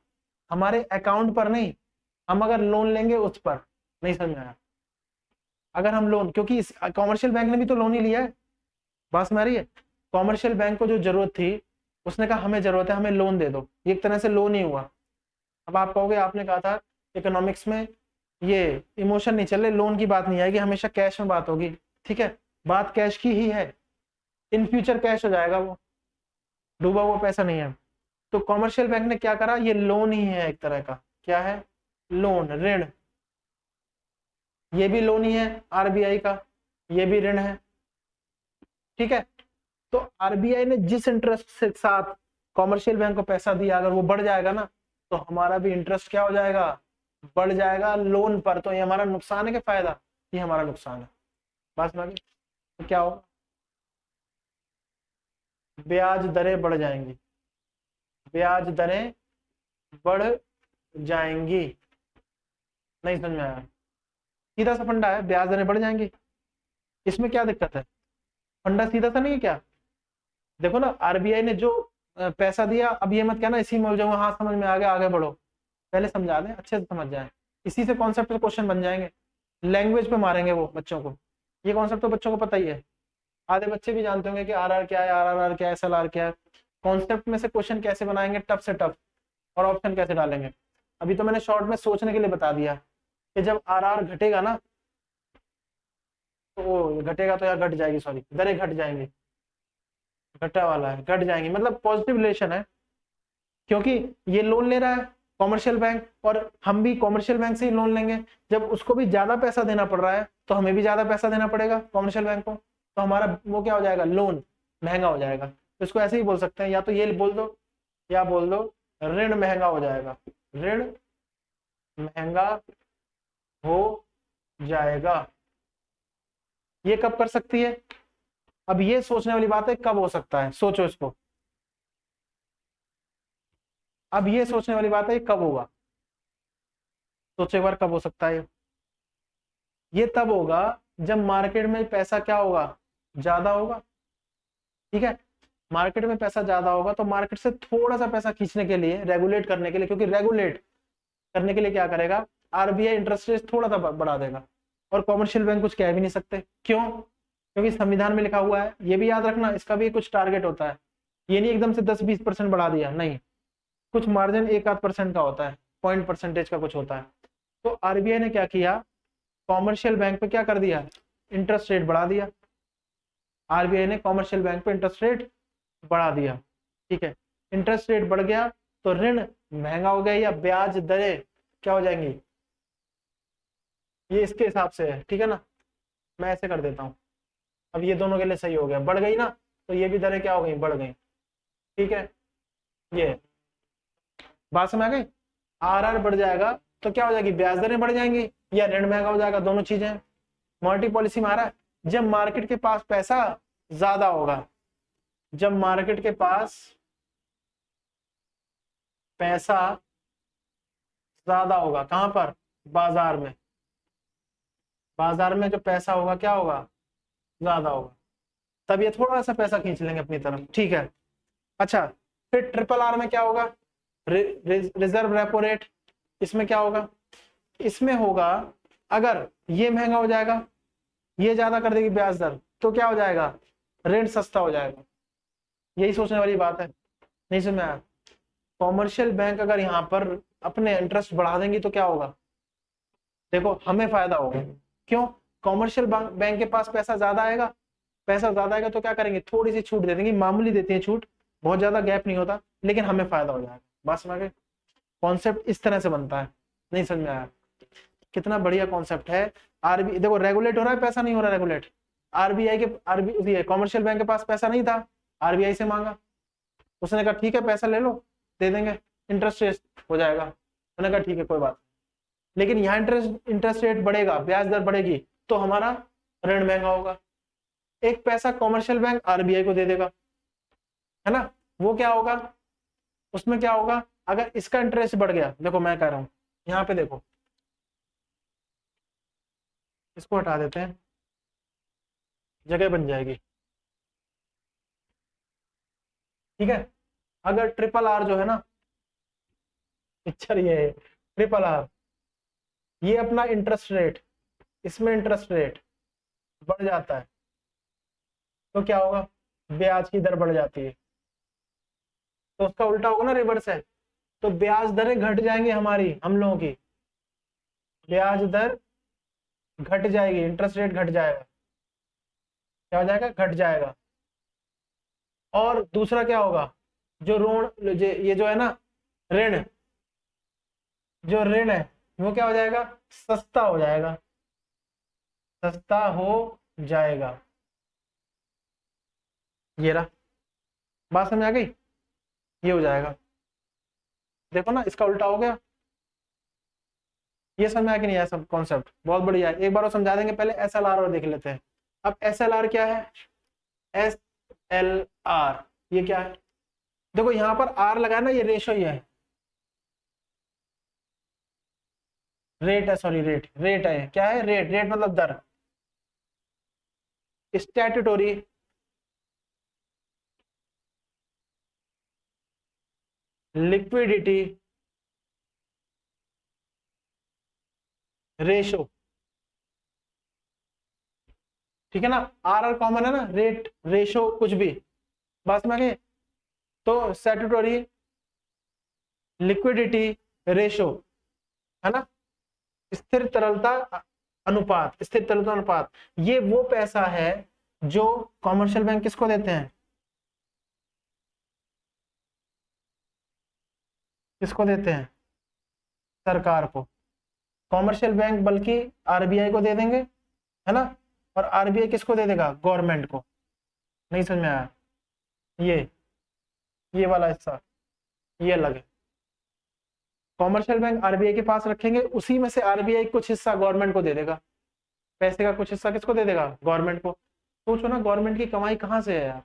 हमारे अकाउंट पर नहीं, हम अगर लोन लेंगे उस पर। नहीं समझ में आया? अगर हम लोन, क्योंकि कॉमर्शियल बैंक ने भी तो लोन ही लिया है, बात में आ रही है? कॉमर्शियल बैंक को जो जरूरत थी, उसने कहा हमें जरूरत है, हमें लोन दे दो, एक तरह से लोन ही हुआ। अब आप कहोगे आपने कहा था इकोनॉमिक्स में ये इमोशन नहीं चल रहे, लोन की बात नहीं आएगी, हमेशा कैश में बात होगी। ठीक है, बात कैश की ही है, इन फ्यूचर कैश हो जाएगा, वो डूबा हुआ पैसा नहीं है। तो कॉमर्शियल बैंक ने क्या करा, ये लोन ही है एक तरह का। क्या है? लोन, ऋण। ये भी लोन ही है आरबीआई का, ये भी ऋण है। ठीक है, तो आरबीआई ने जिस इंटरेस्ट के साथ कॉमर्शियल बैंक को पैसा दिया, अगर वो बढ़ जाएगा ना, तो हमारा भी इंटरेस्ट क्या हो जाएगा, बढ़ जाएगा लोन पर। तो ये हमारा नुकसान है कि फायदा? ये हमारा नुकसान है। बस में तो क्या होगा, ब्याज दरें बढ़ जाएंगी, ब्याज दरें बढ़ जाएंगी। नहीं समझ में आया? सीधा सा फंडा है, ब्याज दरें बढ़ जाएंगी। इसमें क्या दिक्कत है? फंडा सीधा सा नहीं है क्या? देखो ना, आरबीआई ने जो पैसा दिया, अब ये मत कहना इसी में उलझाऊंगा, हाँ समझ में आ गया, आगे बढ़ो। पहले समझा दें, अच्छे से समझ जाए, इसी से कॉन्सेप्ट के क्वेश्चन बन जाएंगे। लैंग्वेज पे मारेंगे वो बच्चों को, ये कॉन्सेप्ट तो बच्चों को पता ही है। आधे बच्चे भी जानते होंगे कि आर आर क्या है, आर आर क्या है, SLR क्या है। कॉन्सेप्ट में से क्वेश्चन कैसे बनाएंगे, टफ से टफ, और ऑप्शन कैसे डालेंगे। अभी तो मैंने शॉर्ट में सोचने के लिए बता दिया कि जब आर आर घटेगा ना, तो घटेगा तो यार घट जाएगी, सॉरी, दरें घट जाएंगी, घटा वाला है, घट जाएंगी मतलब पॉजिटिव रिलेशन है, क्योंकि ये लोन ले रहा है कॉमर्शियल बैंक, और हम भी कॉमर्शियल बैंक से ही लोन लेंगे। जब उसको भी ज्यादा पैसा देना पड़ रहा है, तो हमें भी ज्यादा पैसा देना पड़ेगा कॉमर्शियल बैंक को, तो हमारा वो क्या हो जाएगा, लोन महंगा हो जाएगा। तो इसको ऐसे ही बोल सकते हैं, या तो ये बोल दो, या बोल दो ऋण महंगा हो जाएगा, ऋण महंगा हो जाएगा। ये कब कर सकती है? अब ये सोचने वाली बात है, कब हो सकता है, सोचो इसको। अब ये सोचने वाली बात है, कब होगा, सोचो एक बार, कब हो सकता है? ये तब होगा जब मार्केट में पैसा क्या होगा, ज्यादा होगा। ठीक है, मार्केट में पैसा ज्यादा होगा, तो मार्केट से थोड़ा सा पैसा खींचने के लिए, रेगुलेट करने के लिए, क्योंकि रेगुलेट करने के लिए क्या करेगा, आरबीआई इंटरेस्ट रेट थोड़ा सा बढ़ा देगा, और कॉमर्शियल बैंक कुछ कह भी नहीं सकते। क्यों? क्योंकि संविधान में लिखा हुआ है, ये भी याद रखना, इसका भी कुछ टारगेट होता है। ये नहीं एकदम से 10-20% बढ़ा दिया, नहीं, कुछ मार्जिन 1-8% का होता है, पॉइंट परसेंटेज का कुछ होता है। तो आरबीआई ने क्या किया, कॉमर्शियल बैंक पे क्या कर दिया, इंटरेस्ट रेट बढ़ा दिया। आरबीआई ने कॉमर्शियल बैंक पे इंटरेस्ट रेट बढ़ा दिया। ठीक है, इंटरेस्ट रेट बढ़ गया तो ऋण महंगा हो गया, या ब्याज दरें क्या हो जाएंगी, ये इसके हिसाब से है। ठीक है ना, मैं ऐसे कर देता हूं, अब ये दोनों के लिए सही हो गया, बढ़ गई ना, तो ये भी दरें क्या हो गई, बढ़ गई। ठीक है, ये बात समझ आ गई। आरआर बढ़ जाएगा तो क्या हो जाएगी, ब्याज दरें बढ़ जाएंगी या ऋण महंगा हो जाएगा, दोनों चीजें। मॉनेटरी पॉलिसी में आ रहा है, जब मार्केट के पास पैसा ज्यादा होगा, जब मार्केट के पास पैसा ज्यादा होगा, कहां पर, बाजार में, बाजार में जो पैसा होगा क्या होगा, ज्यादा होगा, तब ये थोड़ा सा पैसा खींच लेंगे अपनी तरफ। ठीक है, अच्छा फिर ट्रिपल आर में क्या होगा, रिजर्व रेपो रेट, इसमें क्या होगा, इसमें होगा अगर ये महंगा हो जाएगा, ये ज्यादा कर देगी ब्याज दर, तो क्या हो जाएगा, ऋण सस्ता हो जाएगा। यही सोचने वाली बात है, नहीं समझ में आया। कॉमर्शियल बैंक अगर यहाँ पर अपने इंटरेस्ट बढ़ा देंगी तो क्या होगा, देखो हमें फायदा होगा, क्यों, कॉमर्शियल बैंक के पास पैसा ज्यादा आएगा, पैसा ज्यादा आएगा तो क्या करेंगे, थोड़ी सी छूट दे देंगे, मामूली देती है छूट, बहुत ज्यादा गैप नहीं होता, लेकिन हमें फायदा हो जाएगा। बात समझ गए, कॉन्सेप्ट इस तरह से बनता है, नहीं समझ में आया, कितना बढ़िया कॉन्सेप्ट है। आरबीआई देखो रेगुलेट हो रहा है, पैसा नहीं हो रहा रेगुलेट, आरबीआई के आरबीआई कॉमर्शियल बैंक के पास पैसा नहीं था, आरबीआई से मांगा, उसने कहा ठीक है पैसा ले लो, दे देंगे, इंटरेस्ट रेट हो जाएगा, मैंने कहा ठीक है कोई बात, लेकिन यहाँ इंटरेस्ट रेट बढ़ेगा, ब्याज दर बढ़ेगी, तो हमारा ऋण महंगा होगा। एक पैसा कॉमर्शियल बैंक आरबीआई को दे देगा, है ना, वो क्या होगा, उसमें क्या होगा, अगर इसका इंटरेस्ट बढ़ गया, देखो मैं कह रहा हूं यहाँ पे देखो, इसको हटा देते हैं, जगह बन जाएगी। ठीक है, अगर ट्रिपल आर जो है ना, पिक्चर ये है ट्रिपल आर, ये अपना इंटरेस्ट रेट, इसमें इंटरेस्ट रेट बढ़ जाता है, तो क्या होगा, ब्याज की दर बढ़ जाती है, तो उसका उल्टा होगा ना, रिवर्स है, तो ब्याज दरें घट जाएंगी हमारी, हम लोगों की ब्याज दर घट जाएगी, इंटरेस्ट रेट घट जाएगा, क्या हो जाएगा, घट जाएगा। और दूसरा क्या होगा, जो ऋण ये जो है ना ऋण, जो ऋण है वो क्या हो जाएगा, सस्ता हो जाएगा, सस्ता हो जाएगा। ये रहा, बात समझ आ गई, ये हो जाएगा, देखो ना इसका उल्टा हो गया। ये समझ आया कि नहीं आया सब कॉन्सेप्ट, बहुत बढ़िया है, एक बार और समझा देंगे, पहले एसएलआर और देख लेते हैं। अब एसएलआर क्या है, एसएलआर ये क्या है, देखो यहां पर आर लगा ना, ये रेशो ही है, रेट है, सॉरी रेट है, क्या है, रेट मतलब दर, स्टैट्यूटोरी लिक्विडिटी रेशो, ठीक है ना, आर कॉमन है ना, रेट रेशो कुछ भी, बात में आगे, तो स्टैट्यूटोरी लिक्विडिटी रेशो, है ना, स्थिर तरलता अनुपात, स्थिर तरलता अनुपात, ये वो पैसा है जो कॉमर्शियल बैंक किसको देते हैं, किसको देते हैं, सरकार को। कॉमर्शियल बैंक बल्कि आरबीआई को दे देंगे, है ना, और आरबीआई किसको दे देगा, गवर्नमेंट को। नहीं समझ में आया, ये वाला हिस्सा ये अलग है, कॉमर्शियल बैंक आरबीआई के पास रखेंगे, उसी में से आरबीआई कुछ हिस्सा गवर्नमेंट को दे देगा, पैसे का कुछ हिस्सा किसको दे देगा, गवर्नमेंट को। सोचो ना गवर्नमेंट की कमाई कहाँ से है यार,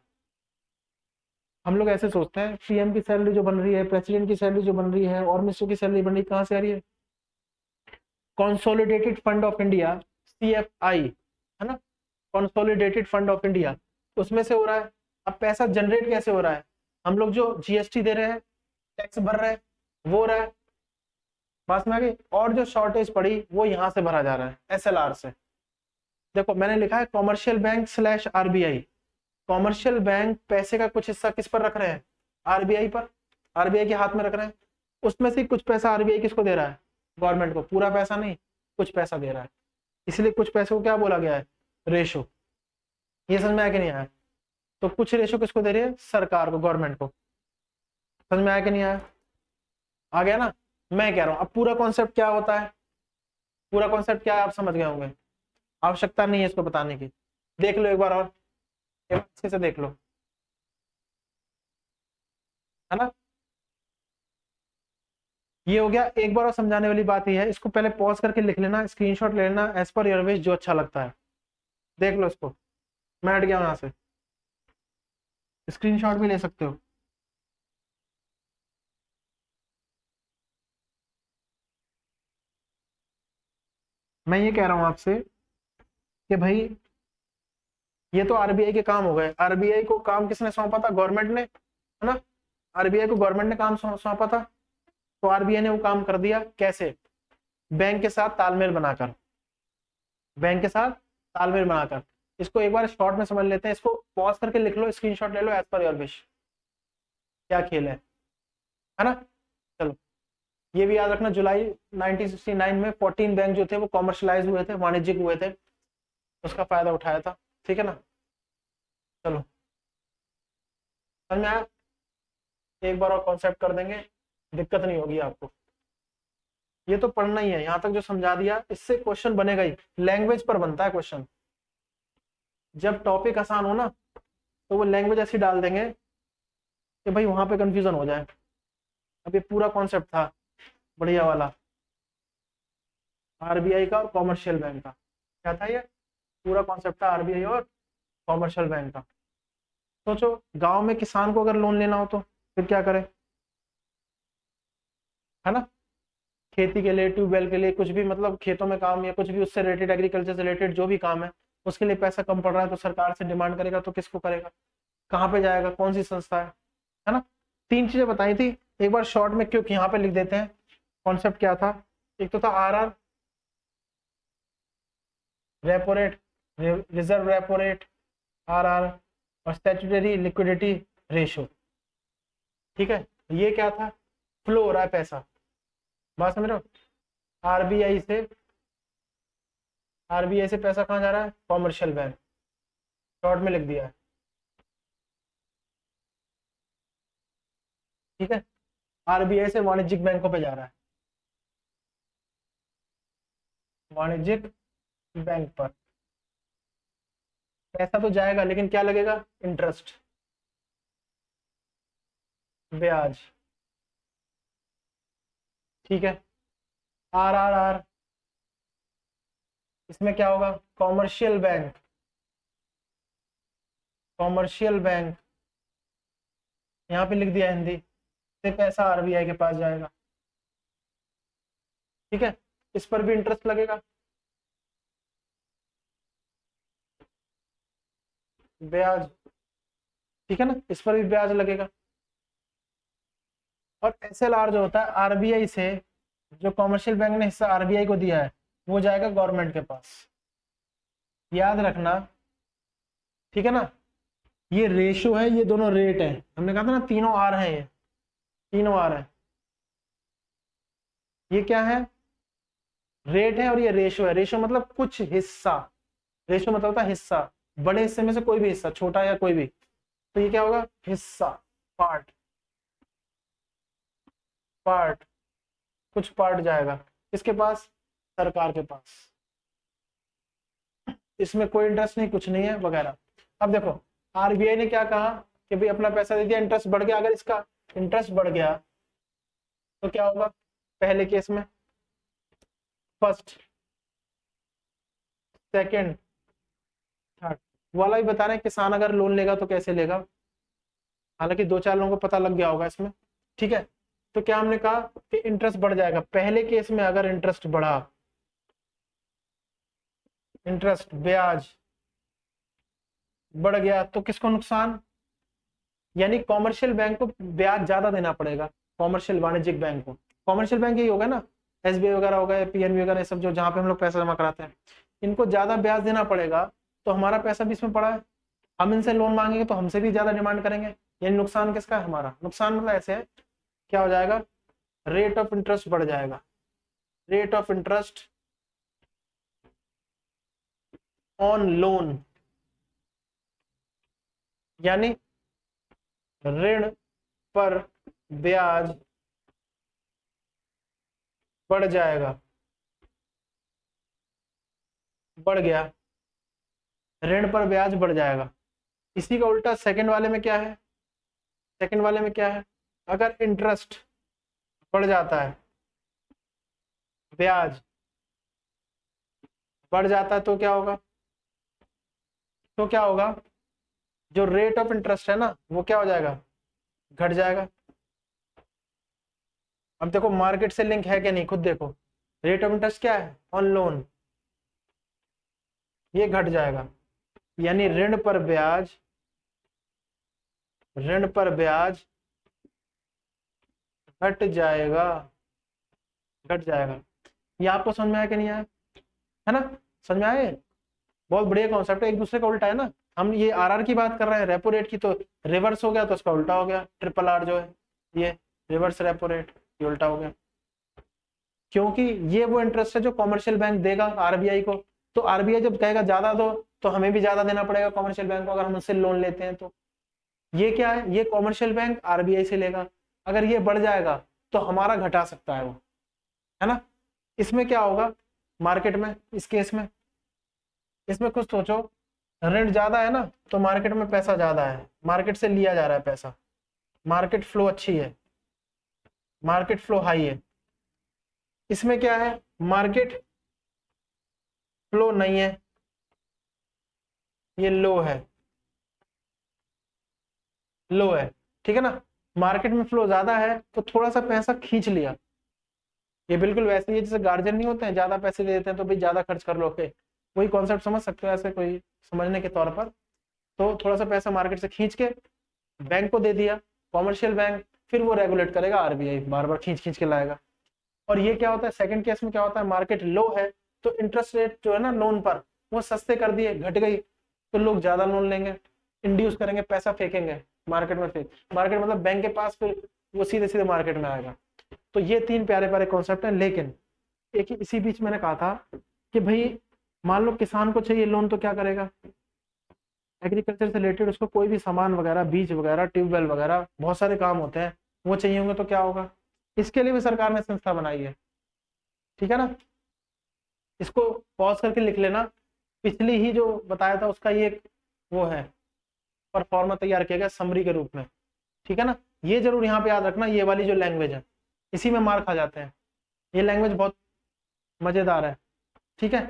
हम लोग ऐसे सोचते हैं पीएम की सैलरी जो बन रही है, प्रेसिडेंट की सैलरी जो बन रही है, और मिनिस्टर की सैलरी बन रही है, कहाँ से आ रही है, consolidated fund of India, CFI, है ना, कंसोलिडेटेड फंड ऑफ इंडिया, उसमें से हो रहा है। अब पैसा जनरेट कैसे हो रहा है, हम लोग जो जीएसटी दे रहे हैं, टैक्स भर रहे हैं, वो हो रहा है, बात में आ गई, और जो शॉर्टेज पड़ी वो यहाँ से भरा जा रहा है, एसएलआर से। देखो मैंने लिखा है commercial bank slash RBI, commercial bank पैसे का कुछ हिस्सा किस पर रख रहे हैं, आरबीआई पर, आरबीआई के हाथ में रख रहे हैं, उसमें से कुछ पैसा आरबीआई किसको दे रहा है, गवर्नमेंट को, पूरा पैसा नहीं, कुछ पैसा दे रहा है, इसलिए कुछ पैसे को क्या बोला गया है, रेशो। ये समझ में आया कि नहीं आया, तो कुछ रेशो किसको दे रही है, सरकार को, गवर्नमेंट को। समझ में आया कि नहीं आया, आ गया ना। मैं कह रहा हूं अब पूरा कॉन्सेप्ट क्या होता है, पूरा कॉन्सेप्ट क्या है आप समझ गए होंगे, आवश्यकता नहीं है इसको बताने की, देख लो एक बार और, अच्छे से देख लो, है ना। ये हो गया। एक बार और समझाने वाली बात ये है, इसको पहले पॉज करके लिख लेना, स्क्रीनशॉट ले लेना, एज पर योर विश, जो अच्छा लगता है देख लो इसको। मैं हट गया यहाँ से, स्क्रीनशॉट भी ले सकते हो। मैं ये कह रहा हूँ आपसे कि भाई ये तो आरबीआई के काम हो गए। आरबीआई को काम किसने सौंपा था? गवर्नमेंट ने, है ना। आरबीआई को गवर्नमेंट ने काम सौंपा था, तो आरबीआई ने वो काम कर दिया। कैसे? बैंक के साथ तालमेल बनाकर, बैंक के साथ तालमेल बनाकर। इसको एक बार शॉर्ट में समझ लेते हैं, इसको पॉज करके लिख लो, स्क्रीनशॉट ले लो, एज पर योर विश। क्या खेल है ना। चलो, ये भी याद रखना, जुलाई 1969 में 14 बैंक जो थे वो कॉमर्शलाइज हुए थे, वाणिज्यिक हुए थे, उसका फायदा उठाया था। ठीक है ना। चलो, समझ में आया? एक बार और कॉन्सेप्ट कर देंगे, दिक्कत नहीं होगी आपको। ये तो पढ़ना ही है, यहाँ तक जो समझा दिया, इससे क्वेश्चन बनेगा ही। लैंग्वेज पर बनता है क्वेश्चन। जब टॉपिक आसान हो ना, तो वो लैंग्वेज ऐसी डाल देंगे कि भाई वहां पे कंफ्यूजन हो जाए। अब ये पूरा कॉन्सेप्ट था बढ़िया वाला, आरबीआई का और कॉमर्शियल बैंक का। क्या था ये? पूरा कॉन्सेप्ट था आरबीआई और कॉमर्शियल बैंक का। सोचो, गांव में किसान को अगर लोन लेना हो तो फिर क्या करे, है ना। खेती के लिए, ट्यूबवेल के लिए, कुछ भी, मतलब खेतों में काम या कुछ भी उससे रिलेटेड, एग्रीकल्चर से रिलेटेड जो भी काम है, उसके लिए पैसा कम पड़ रहा है तो सरकार से डिमांड करेगा, तो किसको करेगा? कहाँ पे जाएगा? कौन सी संस्था है ना। तीन चीजें बताई थी, एक बार शॉर्ट में क्योंकि यहाँ पे लिख देते हैं। कॉन्सेप्ट क्या था? एक तो था RR, repo rate, reserve repo rate, RR, और स्टैट्यूटरी लिक्विडिटी रेशो। ठीक है। ये क्या था? फ्लो हो रहा है पैसा, बात समझ रहे हो। आरबीआई से, आरबीआई से पैसा कहाँ जा रहा है? Commercial bank. शॉर्ट में लिख दिया है। ठीक है। आरबीआई से वाणिज्यिक बैंकों पे जा रहा है, वाणिज्यिक बैंक पर पैसा तो जाएगा, लेकिन क्या लगेगा? इंटरेस्ट, ब्याज। ठीक है। आर आर आर, इसमें क्या होगा? कॉमर्शियल बैंक, कॉमर्शियल बैंक, यहाँ पे लिख दिया हिंदी से, पैसा आरबीआई के पास जाएगा। ठीक है। इस पर भी इंटरेस्ट लगेगा, ब्याज। ठीक है ना, इस पर भी ब्याज लगेगा। और एसएलआर जो होता है आरबीआई से, जो कॉमर्शियल बैंक ने हिस्सा आरबीआई को दिया है, वो जाएगा गवर्नमेंट के पास। याद रखना, ठीक है ना। ये रेशो है, ये दोनों रेट है। हमने कहा था ना, तीनों आर है, ये तीनों आर है। ये क्या है? रेट है, और ये रेशो है। रेशो मतलब कुछ हिस्सा, रेशो मतलब होता है हिस्सा, बड़े हिस्से में से कोई भी हिस्सा, छोटा या कोई भी। तो ये क्या होगा? हिस्सा, पार्ट, पार्ट, कुछ पार्ट जाएगा किसके पास? सरकार के पास। इसमें कोई इंटरेस्ट नहीं, कुछ नहीं है वगैरह। अब देखो, आरबीआई ने क्या कहा कि भाई अपना पैसा दे दिया, इंटरेस्ट बढ़ गया। अगर इसका इंटरेस्ट बढ़ गया तो क्या होगा? पहले केस में फर्स्ट, सेकंड, थर्ड वाला भी बता रहे हैं। किसान अगर लोन लेगा तो कैसे लेगा, हालांकि दो चार लोगों को पता लग गया होगा इसमें। ठीक है। तो क्या हमने कहा कि इंटरेस्ट बढ़ जाएगा। पहले केस में अगर इंटरेस्ट बढ़ा, इंटरेस्ट, ब्याज बढ़ गया, तो किसको नुकसान? यानी कॉमर्शियल बैंक को ब्याज ज्यादा देना पड़ेगा, कॉमर्शियल वाणिज्यिक बैंक को। कॉमर्शियल बैंक यही होगा ना, एसबीआई वगैरह हो गए, पीएनबी वगैरह, सब जो जहां पे हम लोग पैसा जमा कराते हैं, इनको ज्यादा ब्याज देना पड़ेगा। तो हमारा पैसा भी इसमें पड़ा है, हम इनसे लोन मांगेंगे तो हमसे भी ज्यादा डिमांड करेंगे। यानी नुकसान किसका है? हमारा। नुकसान मतलब ऐसे है, क्या हो जाएगा? रेट ऑफ इंटरेस्ट बढ़ जाएगा, rate of interest on loan, यानी ऋण पर ब्याज बढ़ जाएगा। बढ़ गया, ऋण पर ब्याज बढ़ जाएगा। इसी का उल्टा सेकंड वाले में क्या है, सेकंड वाले में क्या है, अगर इंटरेस्ट बढ़ जाता है, ब्याज बढ़ जाता है तो क्या होगा, तो क्या होगा, जो रेट ऑफ इंटरेस्ट है ना वो क्या हो जाएगा, घट जाएगा। अब देखो मार्केट से लिंक है क्या नहीं, खुद देखो, रेट ऑफ इंटरेस्ट क्या है ऑन लोन, ये घट जाएगा, यानी ऋण पर ब्याज, ऋण पर ब्याज घट जाएगा, घट जाएगा। ये आपको समझ में आया कि नहीं आया, है ना, समझ में आया, बहुत बढ़िया कॉन्सेप्ट है, एक दूसरे का उल्टा है ना। हम ये आरआर की बात कर रहे हैं, रेपो रेट की, तो रिवर्स हो गया तो उसका उल्टा हो गया, ट्रिपल आर जो है ये रिवर्स रेपो रेट, ये उल्टा हो गया, क्योंकि ये वो इंटरेस्ट है जो कॉमर्शियल बैंक देगा आरबीआई को, तो आरबीआई जब कहेगा ज्यादा दो तो हमें भी ज्यादा देना पड़ेगा कॉमर्शियल बैंक को, अगर हम उससे लोन लेते हैं तो। ये क्या है, ये कॉमर्शियल बैंक आरबीआई से लेगा, अगर ये बढ़ जाएगा तो हमारा घटा सकता है वो, है ना। इसमें क्या होगा मार्केट में, इस केस में, इसमें कुछ सोचो, ऋण ज्यादा है ना तो मार्केट में पैसा ज्यादा है, मार्केट से लिया जा रहा है पैसा, मार्केट फ्लो अच्छी है, मार्केट फ्लो हाई है। इसमें क्या है, मार्केट फ्लो नहीं है, ये लो है, लो है, ठीक है ना। मार्केट में फ्लो ज्यादा है तो थोड़ा सा पैसा खींच लिया, ये बिल्कुल वैसे ही है जैसे गार्जियन नहीं होते हैं, ज्यादा पैसे दे देते हैं तो भाई ज्यादा खर्च कर लो, वही कॉन्सेप्ट समझ सकते हो ऐसे कोई समझने के तौर पर। तो थोड़ा सा पैसा मार्केट से खींच के बैंक को दे दिया, कॉमर्शियल बैंक, फिर वो रेगुलेट करेगा आरबीआई, बार बार खींच खींच के लाएगा। और ये क्या होता है सेकंड केस में, क्या होता है, मार्केट लो है तो इंटरेस्ट रेट जो है ना लोन पर वो सस्ते कर दिए, घट गई, तो लोग ज्यादा लोन लेंगे, इंड्यूस करेंगे, पैसा फेंकेंगे मार्केट में, फेंक मार्केट मतलब बैंक के पास, फिर वो सीधे सीधे मार्केट में आएगा। तो ये तीन प्यारे प्यारे कॉन्सेप्ट हैं, लेकिन एक ही इसी बीच मैंने कहा था कि भाई मान लो किसान को चाहिए लोन तो क्या करेगा, एग्रीकल्चर से रिलेटेड उसको कोई भी सामान वगैरह, बीज वगैरह, ट्यूबवेल वगैरह, बहुत सारे काम होते हैं, वो चाहिए होंगे तो क्या होगा, इसके लिए भी सरकार ने संस्था बनाई है, ठीक है ना। इसको पॉज करके लिख लेना, पिछली ही जो बताया था उसका ये वो है, परफॉर्मा तैयार किया गया समरी के रूप में, ठीक है ना। ये जरूर यहाँ पे याद रखना, ये वाली जो लैंग्वेज है इसी में मार खा जाते हैं, ये लैंग्वेज बहुत मजेदार है, ठीक है।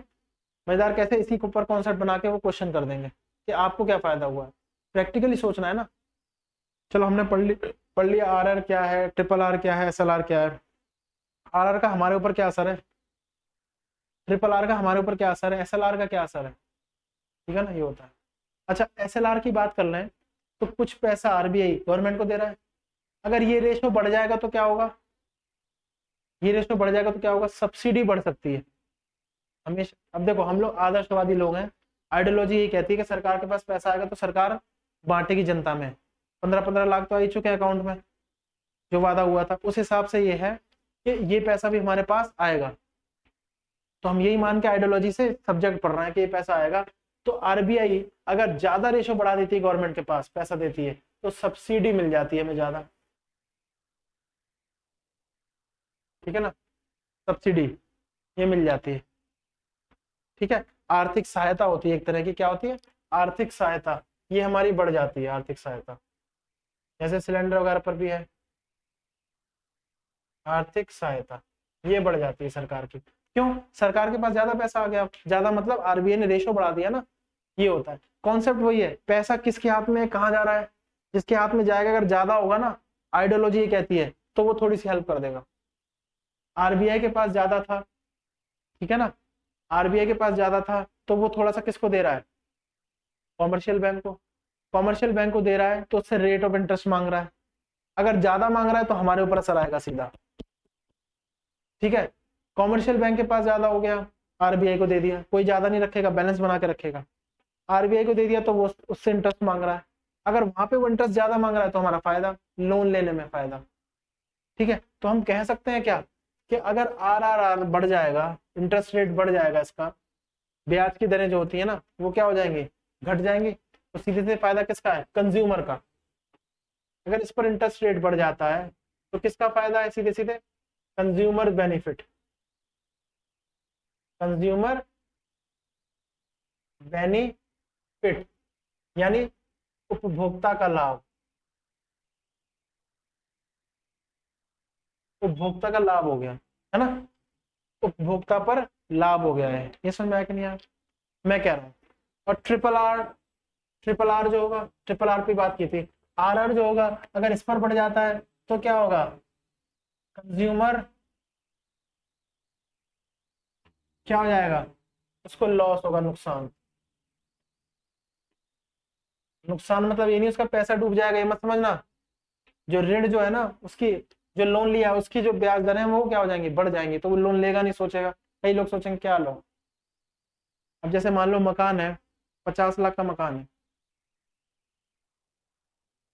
मजेदार कैसे, इसी के ऊपर कॉन्सेप्ट बना के वो क्वेश्चन कर देंगे कि आपको क्या फायदा हुआ है, प्रैक्टिकली सोचना है ना। चलो हमने पढ़ लिया आरआर क्या है, ट्रिपल आर क्या है, एसएलआर क्या है। आरआर का हमारे ऊपर क्या असर है, ट्रिपल आर का हमारे ऊपर क्या असर है, एसएलआर का क्या असर है, ठीक है ना, ये होता है। अच्छा एसएलआर की बात कर लें तो कुछ पैसा आरबीआई गवर्नमेंट को दे रहा है, अगर ये रेशो बढ़ जाएगा तो क्या होगा, ये रेशो बढ़ जाएगा तो क्या होगा, सब्सिडी बढ़ सकती है हमेशा। अब देखो हम लोग आदर्शवादी लोग हैं, आइडियोलॉजी यही कहती है कि सरकार के पास पैसा आएगा तो सरकार बांटेगी जनता में, 15-15 लाख तो आ ही चुके हैं अकाउंट में, जो वादा हुआ था उस हिसाब से ये है कि ये पैसा भी हमारे पास आएगा, तो हम यही मान के आइडियोलॉजी से सब्जेक्ट पढ़ रहे हैं कि ये पैसा आएगा। तो आरबीआई अगर ज्यादा रेशो बढ़ा देती है, गवर्नमेंट के पास पैसा देती है तो सब्सिडी मिल जाती है हमें ज्यादा, ठीक है ना, सब्सिडी ये मिल जाती है, ठीक है। आर्थिक सहायता होती है एक तरह की, क्या होती है, आर्थिक सहायता, ये हमारी बढ़ जाती है आर्थिक सहायता, जैसे सिलेंडर वगैरह पर भी है आर्थिक सहायता, ये बढ़ जाती है सरकार की, क्यों, सरकार के पास ज्यादा पैसा आ गया, ज्यादा मतलब आरबीआई ने रेशो बढ़ा दिया ना, ये होता है। कॉन्सेप्ट वही है, पैसा किसके हाथ में कहाँ जा रहा है, जिसके हाथ में जाएगा अगर ज्यादा होगा ना, आइडियोलॉजी ये कहती है तो वो थोड़ी सी हेल्प कर देगा। आरबीआई के पास ज्यादा था, ठीक है ना, आरबीआई के पास ज्यादा था तो वो थोड़ा सा किसको दे रहा है, कॉमर्शियल बैंक को, कॉमर्शियल बैंक को दे रहा है तो उससे रेट ऑफ इंटरेस्ट मांग रहा है, अगर ज्यादा मांग रहा है तो हमारे ऊपर असर आएगा सीधा, ठीक है। कॉमर्शियल बैंक के पास ज्यादा हो गया, आरबीआई को दे दिया, कोई ज्यादा नहीं रखेगा, बैलेंस बना के रखेगा, आरबीआई को दे दिया तो वो उससे इंटरेस्ट मांग रहा है, अगर वहां पे वो इंटरेस्ट ज्यादा मांग रहा है तो हमारा फायदा, लोन लेने में फायदा, ठीक है। तो हम कह सकते हैं क्या कि अगर आर बढ़ जाएगा, इंटरेस्ट रेट बढ़ जाएगा, इसका ब्याज की दरें जो होती है ना वो क्या हो जाएंगी, घट जाएंगी, तो सीधे से फायदा किसका है, कंज्यूमर का। अगर इस पर इंटरेस्ट रेट बढ़ जाता है तो किसका फायदा है, सीधे सीधे कंज्यूमर बेनिफिट, कंज्यूमर बेनिफिट, यानी उपभोक्ता का लाभ, उपभोक्ता का लाभ हो गया है ना, उपभोक्ता पर लाभ हो गया है। ये समझ में आया कि नहीं आया? मैं कह रहा हूँ। और ट्रिपल आर जो होगा, ट्रिपल आर पे बात की थी, आर आर जो होगा अगर इस पर बढ़ जाता है तो क्या होगा, कंज्यूमर क्या हो जाएगा, उसको लॉस होगा, नुकसान। नुकसान मतलब ये नहीं उसका पैसा डूब जाएगा, ये मत समझना। जो ऋण जो है ना उसकी, जो लोन लिया उसकी जो ब्याज दरें वो क्या हो जाएंगी, बढ़ जाएंगी, तो वो लोन लेगा नहीं, सोचेगा। कई लोग सोचेंगे क्या लो। अब जैसे मान लो मकान है, 50 लाख का मकान है,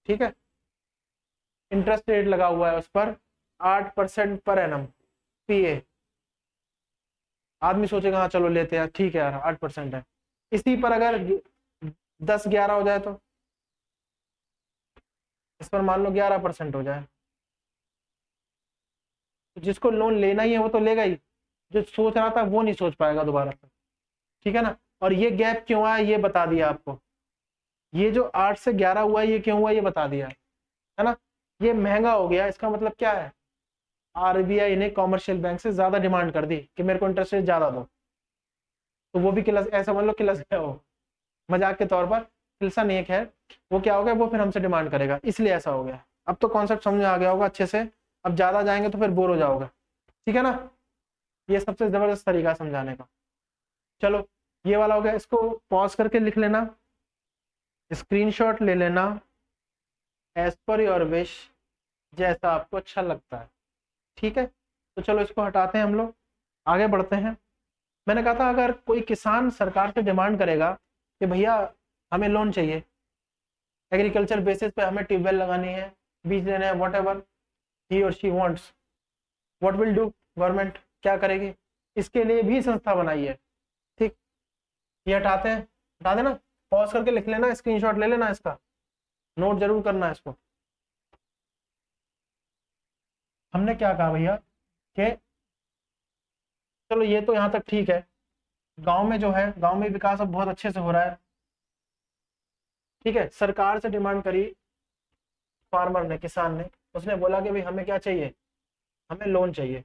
ठीक है, इंटरेस्ट रेट लगा हुआ है उस पर 8% पर एनम पीए। आदमी सोचेगा हाँ चलो लेते हैं, ठीक है यार 8% है। इसी पर अगर 10-11 हो जाए तो, इस पर मान लो 11% हो जाए, तो जिसको लोन लेना ही है वो तो लेगा ही, जो सोच रहा था वो नहीं सोच पाएगा दोबारा से, ठीक है ना। और ये गैप क्यों आया ये बता दिया आपको, ये जो 8 से 11 हुआ है ये क्यों हुआ ये बता दिया है ना। ये महंगा हो गया, इसका मतलब क्या है, आरबीआई ने कॉमर्शियल बैंक से ज्यादा डिमांड कर दी कि मेरे को इंटरेस्ट रेट ज्यादा दो, तो वो भी किलस, ऐसा मान लो किलस गया वो, मजाक के तौर पर, किलसा नहीं है खैर, वो क्या हो गया, वो फिर हमसे डिमांड करेगा, इसलिए ऐसा हो गया। अब तो कॉन्सेप्ट समझ में आ गया होगा अच्छे से, अब ज्यादा जाएंगे तो फिर बोर हो जाओगे, ठीक है ना। ये सबसे जबरदस्त तरीका है समझाने का। चलो ये वाला हो गया, इसको पॉज करके लिख लेना, स्क्रीनशॉट ले लेना, एज पर योर विश, जैसा आपको अच्छा लगता है, ठीक है। तो चलो इसको हटाते हैं, हम लोग आगे बढ़ते हैं। मैंने कहा था अगर कोई किसान सरकार से डिमांड करेगा कि भैया हमें लोन चाहिए, एग्रीकल्चर बेसिस पे हमें ट्यूबवेल लगानी है, बीज लेने हैं, वॉट एवर ही और she wants, what will do government, क्या करेगी, इसके लिए भी संस्था बनाई है, ठीक। ये हटाते हैं, हटा देना, पॉज करके लिख लेना, स्क्रीनशॉट ले लेना, इसका नोट जरूर करना है इसको। हमने क्या कहा भैया कि चलो ये तो यहाँ तक ठीक है, गांव में जो है, गांव में विकास अब बहुत अच्छे से हो रहा है, ठीक है। सरकार से डिमांड करी फार्मर ने, किसान ने, उसने बोला कि भाई हमें क्या चाहिए, हमें लोन चाहिए,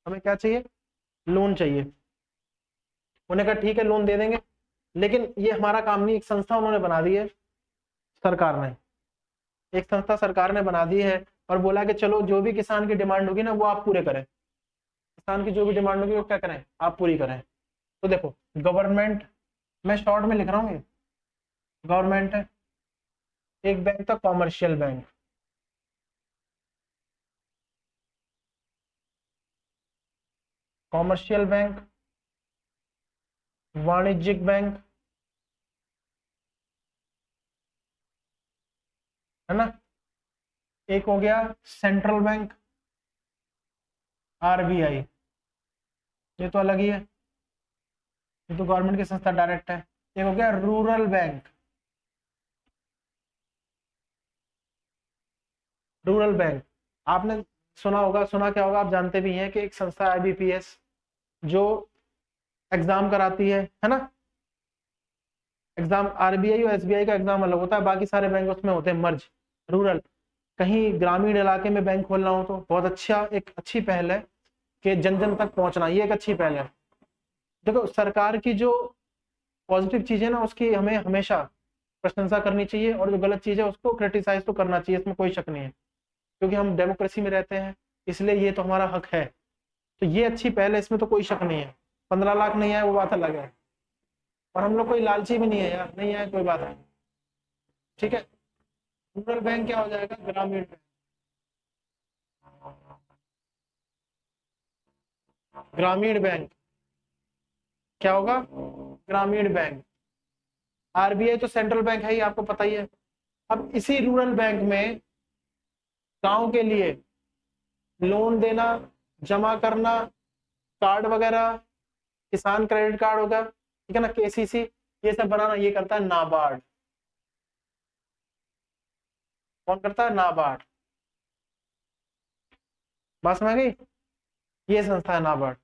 हमें क्या चाहिए, लोन चाहिए। उन्होंने कहा ठीक है लोन दे देंगे, लेकिन ये हमारा काम नहीं, एक संस्था उन्होंने बना दी है सरकार ने, एक संस्था सरकार ने बना दी है, और बोला कि चलो जो भी किसान की डिमांड होगी ना वो आप पूरे करें, किसान की जो भी डिमांड होगी वो क्या करें, आप पूरी करें। तो देखो गवर्नमेंट, मैं शॉर्ट में लिख रहा हूँ, गवर्नमेंट है, एक बैंक था कॉमर्शियल बैंक, कॉमर्शियल बैंक, वाणिज्यिक बैंक, है ना, एक हो गया सेंट्रल बैंक, आरबीआई, ये तो अलग ही है, ये तो गवर्नमेंट की संस्था डायरेक्ट है। एक हो गया रूरल बैंक, रूरल बैंक आपने सुना होगा, सुना क्या होगा, आप जानते भी हैं कि एक संस्था आईबीपीएस जो एग्जाम कराती है ना, एग्जाम आरबीआई और एसबीआई का एग्जाम अलग होता है, बाकी सारे बैंक उसमें होते हैं मर्ज। रूरल, कहीं ग्रामीण इलाके में बैंक खोलना हो तो बहुत अच्छा, एक अच्छी पहल है कि जन जन तक पहुंचना, ये एक अच्छी पहल है। देखो सरकार की जो पॉजिटिव चीज है ना उसकी हमें हमेशा प्रशंसा करनी चाहिए, और जो गलत चीज है उसको क्रिटिसाइज तो करना चाहिए, इसमें कोई शक नहीं है, क्योंकि हम डेमोक्रेसी में रहते हैं, इसलिए ये तो हमारा हक है। तो ये अच्छी पहल है, इसमें तो कोई शक नहीं है। 15 लाख नहीं आए वो बात अलग है, और हम लोग कोई लालची भी नहीं है यार, नहीं आए कोई बात नहीं, ठीक है। रूरल बैंक क्या हो जाएगा, ग्रामीण बैंक, ग्रामीण बैंक क्या होगा, ग्रामीण बैंक। आरबीआई तो सेंट्रल बैंक है ही, आपको पता ही है। अब इसी रूरल बैंक में गांव के लिए लोन देना, जमा करना, कार्ड वगैरह, किसान क्रेडिट कार्ड होगा, ठीक है ना, केसीसी, ये सब बनाना ये करता है नाबार्ड। कौन करता है, नाबार्ड। बात समझ गई, ये संस्था है नाबार्ड,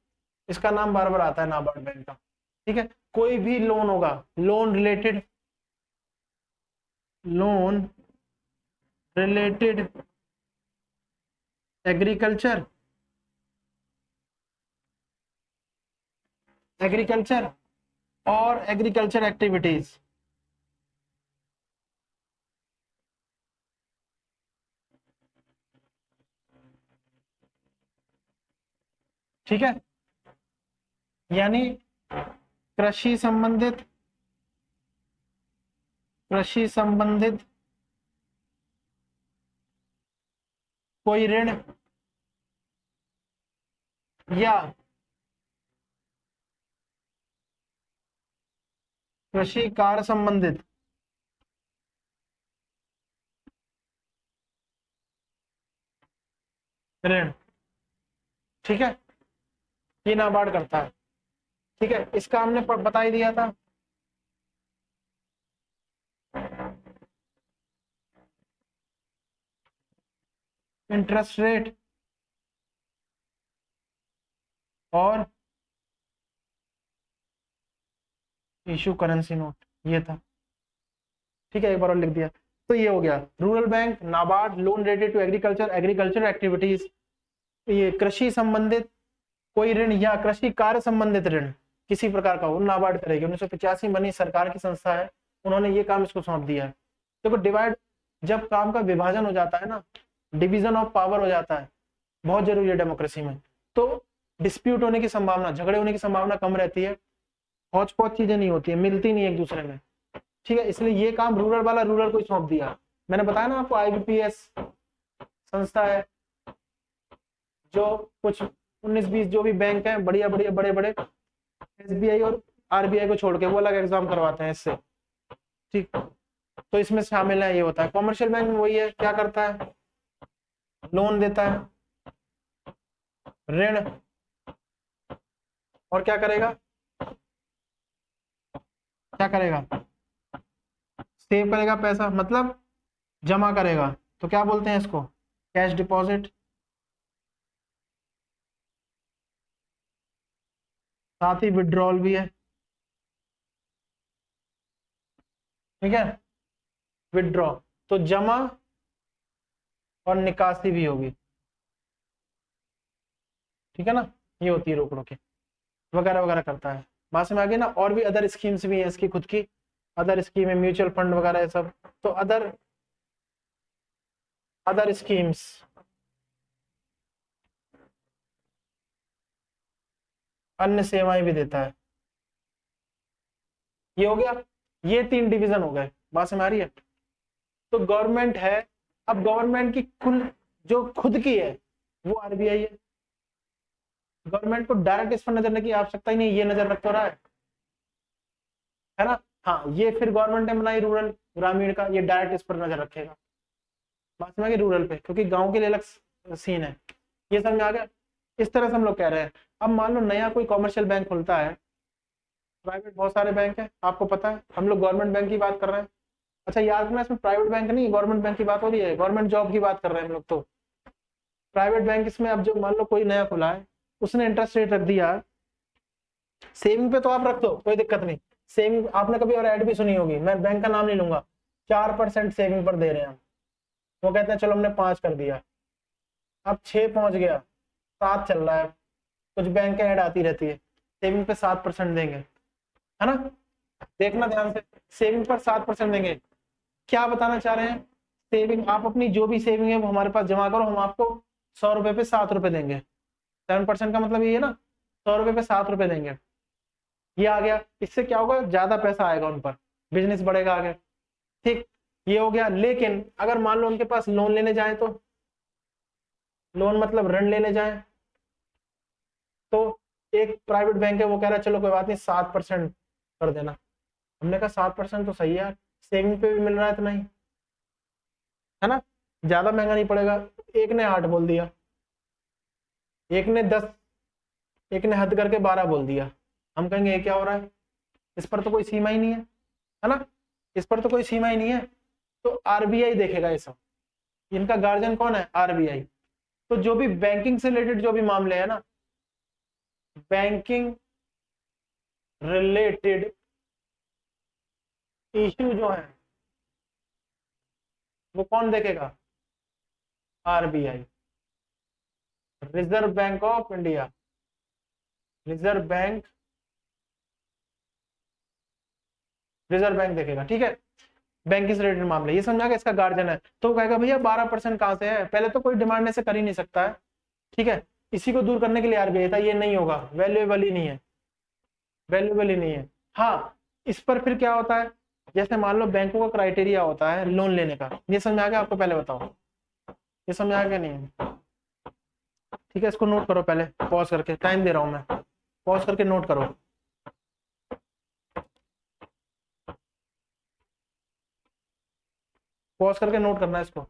इसका नाम बार बार आता है नाबार्ड बैंक का, ठीक है। कोई भी लोन होगा, loan related, loan related agriculture और एग्रीकल्चर एक्टिविटीज। ठीक है, यानी कृषि संबंधित कोई ऋण या कृषि कार्य संबंधित ऋण। ठीक है, ये नाबार्ड करता है। ठीक है, इसका हमने बता ही दिया था। इंटरेस्ट रेट और इशू करेंसी नोट, ये था। ठीक है, एक बार और लिख दिया। तो ये हो गया rural bank, NABARD, loan related to agriculture activities, ये कृषि संबंधित कोई ऋण या कृषि कार्य संबंधित ऋण किसी प्रकार का हो, नाबार्ड करेगी। 1985 बनी सरकार की संस्था है, उन्होंने ये काम इसको सौंप दिया है। देखो डिवाइड, जब काम का विभाजन हो जाता है ना, डिवीजन ऑफ पावर हो जाता है, बहुत जरूरी है डेमोक्रेसी में, तो डिस्प्यूट होने की संभावना, झगड़े होने की संभावना कम रहती है, हौच पौच चीजें नहीं होती है, मिलती नहीं एक दूसरे में। ठीक है, इसलिए ये काम रूरल वाला रूरल को सौंप दिया। मैंने बताया ना आपको, आईबीपीएस संस्था है, जो कुछ 19-20 जो भी बैंक हैं बढ़िया बढ़िया बड़े बड़े, एसबीआई और आरबीआई को छोड़ के वो अलग एग्जाम करवाते हैं इससे। ठीक, तो इसमें शामिल है, ये होता है। कॉमर्शियल बैंक में वही है, क्या करता है, लोन देता है, ऋण, और क्या करेगा, सेव करेगा पैसा, मतलब जमा करेगा। तो क्या बोलते हैं इसको, कैश डिपॉजिट, साथ ही विड्रॉल भी है। ठीक है, विड्रॉ, तो जमा और निकासी भी होगी। ठीक है ना, ये होती है रोकड़ों की, वगैरह वगैरह करता है। बात में आगे ना, और भी अदर स्कीम्स भी है इसकी खुद की, अदर स्कीम है, म्यूचुअल फंड वगैरह ये सब। तो अदर स्कीम्स, अन्य सेवाएं भी देता है। ये हो गया, ये 3 डिवीजन हो गए। बात समझ आ रही है। तो गवर्नमेंट है, अब गवर्नमेंट की कुल जो खुद की है वो आरबीआई है। गवर्नमेंट को डायरेक्ट इस पर नजर रखने की आवश्यकता ही नहीं, ये नजर रख तो रहा है ना। हाँ, ये फिर गवर्नमेंट ने बनाई रूरल ग्रामीण का, ये डायरेक्ट इस पर नजर रखेगा। बात समझ गए, रूरल पे, क्योंकि गांव के लिए अलग सीन है। ये समझ में आ गया। इस तरह से हम लोग कह रहे हैं। अब मान लो नया कोई कॉमर्शियल बैंक खुलता है, प्राइवेट बहुत सारे बैंक है आपको पता है, हम लोग गवर्नमेंट बैंक की बात कर रहे हैं। अच्छा याद रखना, इसमें प्राइवेट बैंक नहीं, गवर्नमेंट बैंक की बात हो रही है, गवर्नमेंट जॉब की बात कर रहे हैं हम लोग। तो प्राइवेट बैंक, इसमें अब जो मान लो कोई नया खुला है, उसने इंटरेस्ट रेट रख दिया, सेविंग पे तो आप रख दो, कोई दिक्कत नहीं। सेविंग आपने कभी और ऐड भी सुनी होगी, मैं बैंक का नाम नहीं लूंगा, 4% सेविंग पर दे रहे हैं हम। वो कहते हैं चलो हमने 5 कर दिया, अब 6 पहुंच गया, 7 चल रहा है। कुछ बैंक ऐड आती रहती है, सेविंग पे 7% देंगे, है ना। देखना ध्यान से, सेविंग पर 7% देंगे। क्या बताना चाह रहे हैं, सेविंग, आप अपनी जो भी सेविंग है वो हमारे पास जमा करो, हम आपको 100 रुपए पे 7 रुपए देंगे। 7% का मतलब ये है ना, 100 रुपए पे 7 रुपए देंगे। ये आ गया, इससे क्या होगा, ज्यादा पैसा आएगा उन पर, बिजनेस बढ़ेगा आगे। ठीक, ये हो गया। लेकिन अगर मान लो उनके पास लोन लेने जाए, तो लोन मतलब ऋण लेने जाए, तो एक प्राइवेट बैंक है वो कह रहा है चलो कोई बात नहीं 7% कर देना। हमने कहा 7% तो सही है यार, सेविंग पे भी मिल रहा है इतना ही, है ना, ज्यादा महंगा नहीं पड़ेगा। एक ने 8 बोल दिया, एक ने 10, एक ने हद करके 12 बोल दिया। हम कहेंगे ये क्या हो रहा है, इस पर तो कोई सीमा ही नहीं है ना, इस पर तो कोई सीमा ही नहीं है। तो आरबीआई देखेगा ये सब, इनका गार्जियन कौन है, आरबीआई। तो जो भी बैंकिंग से रिलेटेड जो भी मामले है ना, बैंकिंग रिलेटेड इश्यू जो है, वो कौन देखेगा? RBI, reserve bank of India. Reserve bank, reserve bank देखेगा, ठीक है। बैंक से रिलेटेड मामले, ये समझा कि इसका गार्जियन है, तो वो कहेगा भैया 12% कहां से है? पहले तो कोई डिमांड ऐसे कर ही नहीं सकता है, ठीक है। इसी को दूर करने के लिए आरबीआई था, ये नहीं होगा, वैल्यूएबल ही नहीं है, वैल्यूएबल ही नहीं है। हाँ, इस पर फिर क्या होता है, जैसे मान लो बैंकों का क्राइटेरिया होता है लोन लेने का, ये समझ आ गया आपको? पहले बताओ, ये समझ आ गया नहीं? ठीक है, इसको नोट करो पहले, पॉज करके, टाइम दे रहा हूं मैं, पॉज करके नोट करो। पॉज करके नोट करना है इसको।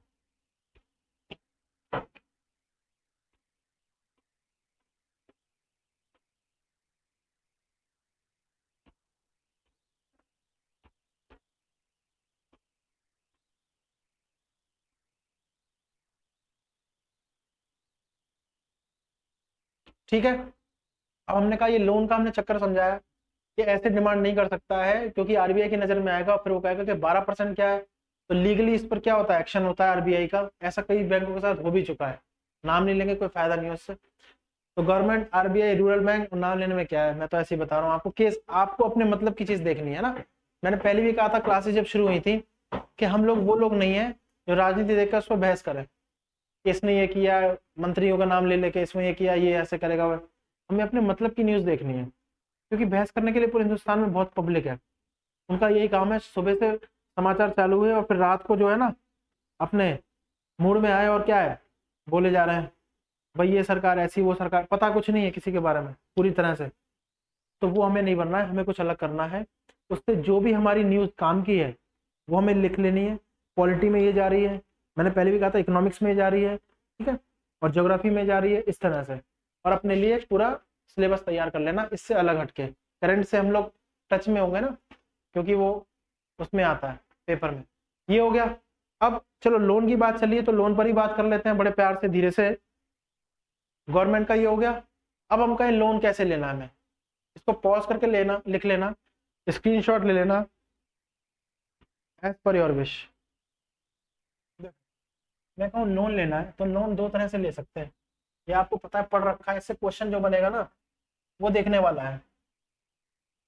ठीक है, अब हमने कहा ये लोन का हमने चक्कर समझाया कि ऐसे डिमांड नहीं कर सकता है क्योंकि आरबीआई की नजर में आएगा, फिर वो कहेगा कि 12% क्या है, तो लीगली इस पर क्या होता है, एक्शन होता है आरबीआई का। ऐसा कई बैंकों के साथ हो भी चुका है, नाम नहीं लेंगे, कोई फायदा नहीं है उससे। तो गवर्नमेंट, आरबीआई, रूरल बैंक, नाम लेने में क्या है, मैं तो ऐसे ही बता रहा हूँ आपको, केस आपको अपने मतलब की चीज देखनी है ना। मैंने पहले भी कहा था क्लासेस जब शुरू हुई थी कि हम लोग वो लोग नहीं है जो राजनीति देखकर उस पर बहस करें, इसने ये किया, मंत्रियों का नाम ले लेके इसमें ये किया, ये ऐसे करेगा। हमें अपने मतलब की न्यूज देखनी है, क्योंकि बहस करने के लिए पूरे हिंदुस्तान में बहुत पब्लिक है, उनका यही काम है, सुबह से समाचार चालू हुए और फिर रात को जो है ना अपने मूड में आए और क्या है बोले जा रहे हैं, भाई ये सरकार ऐसी, वो सरकार, पता कुछ नहीं है किसी के बारे में पूरी तरह से। तो वो हमें नहीं बनना है, हमें कुछ अलग करना है। उससे जो भी हमारी न्यूज काम की है वो हमें लिख लेनी है। पॉलिटी में ये जा रही है, मैंने पहले भी कहा था, इकोनॉमिक्स में जा रही है, ठीक है, और ज्योग्राफी में जा रही है, इस तरह से। और अपने लिए पूरा सिलेबस तैयार कर लेना इससे अलग हटके, करंट से हम लोग टच में होंगे ना, क्योंकि वो उसमें आता है पेपर में। ये हो गया। अब चलो लोन की बात चलिए, तो लोन पर ही बात कर लेते हैं बड़े प्यार से, धीरे से। गवर्नमेंट का ये हो गया। अब हम कहें लोन कैसे लेना है, हमें इसको पॉज करके लेना, लिख लेना, स्क्रीनशॉट ले लेना, एज पर योर विश। मैं कहूँ लोन लेना है तो लोन दो तरह से ले सकते हैं, ये आपको पता है, पढ़ रखा है, इससे क्वेश्चन जो बनेगा ना वो देखने वाला है।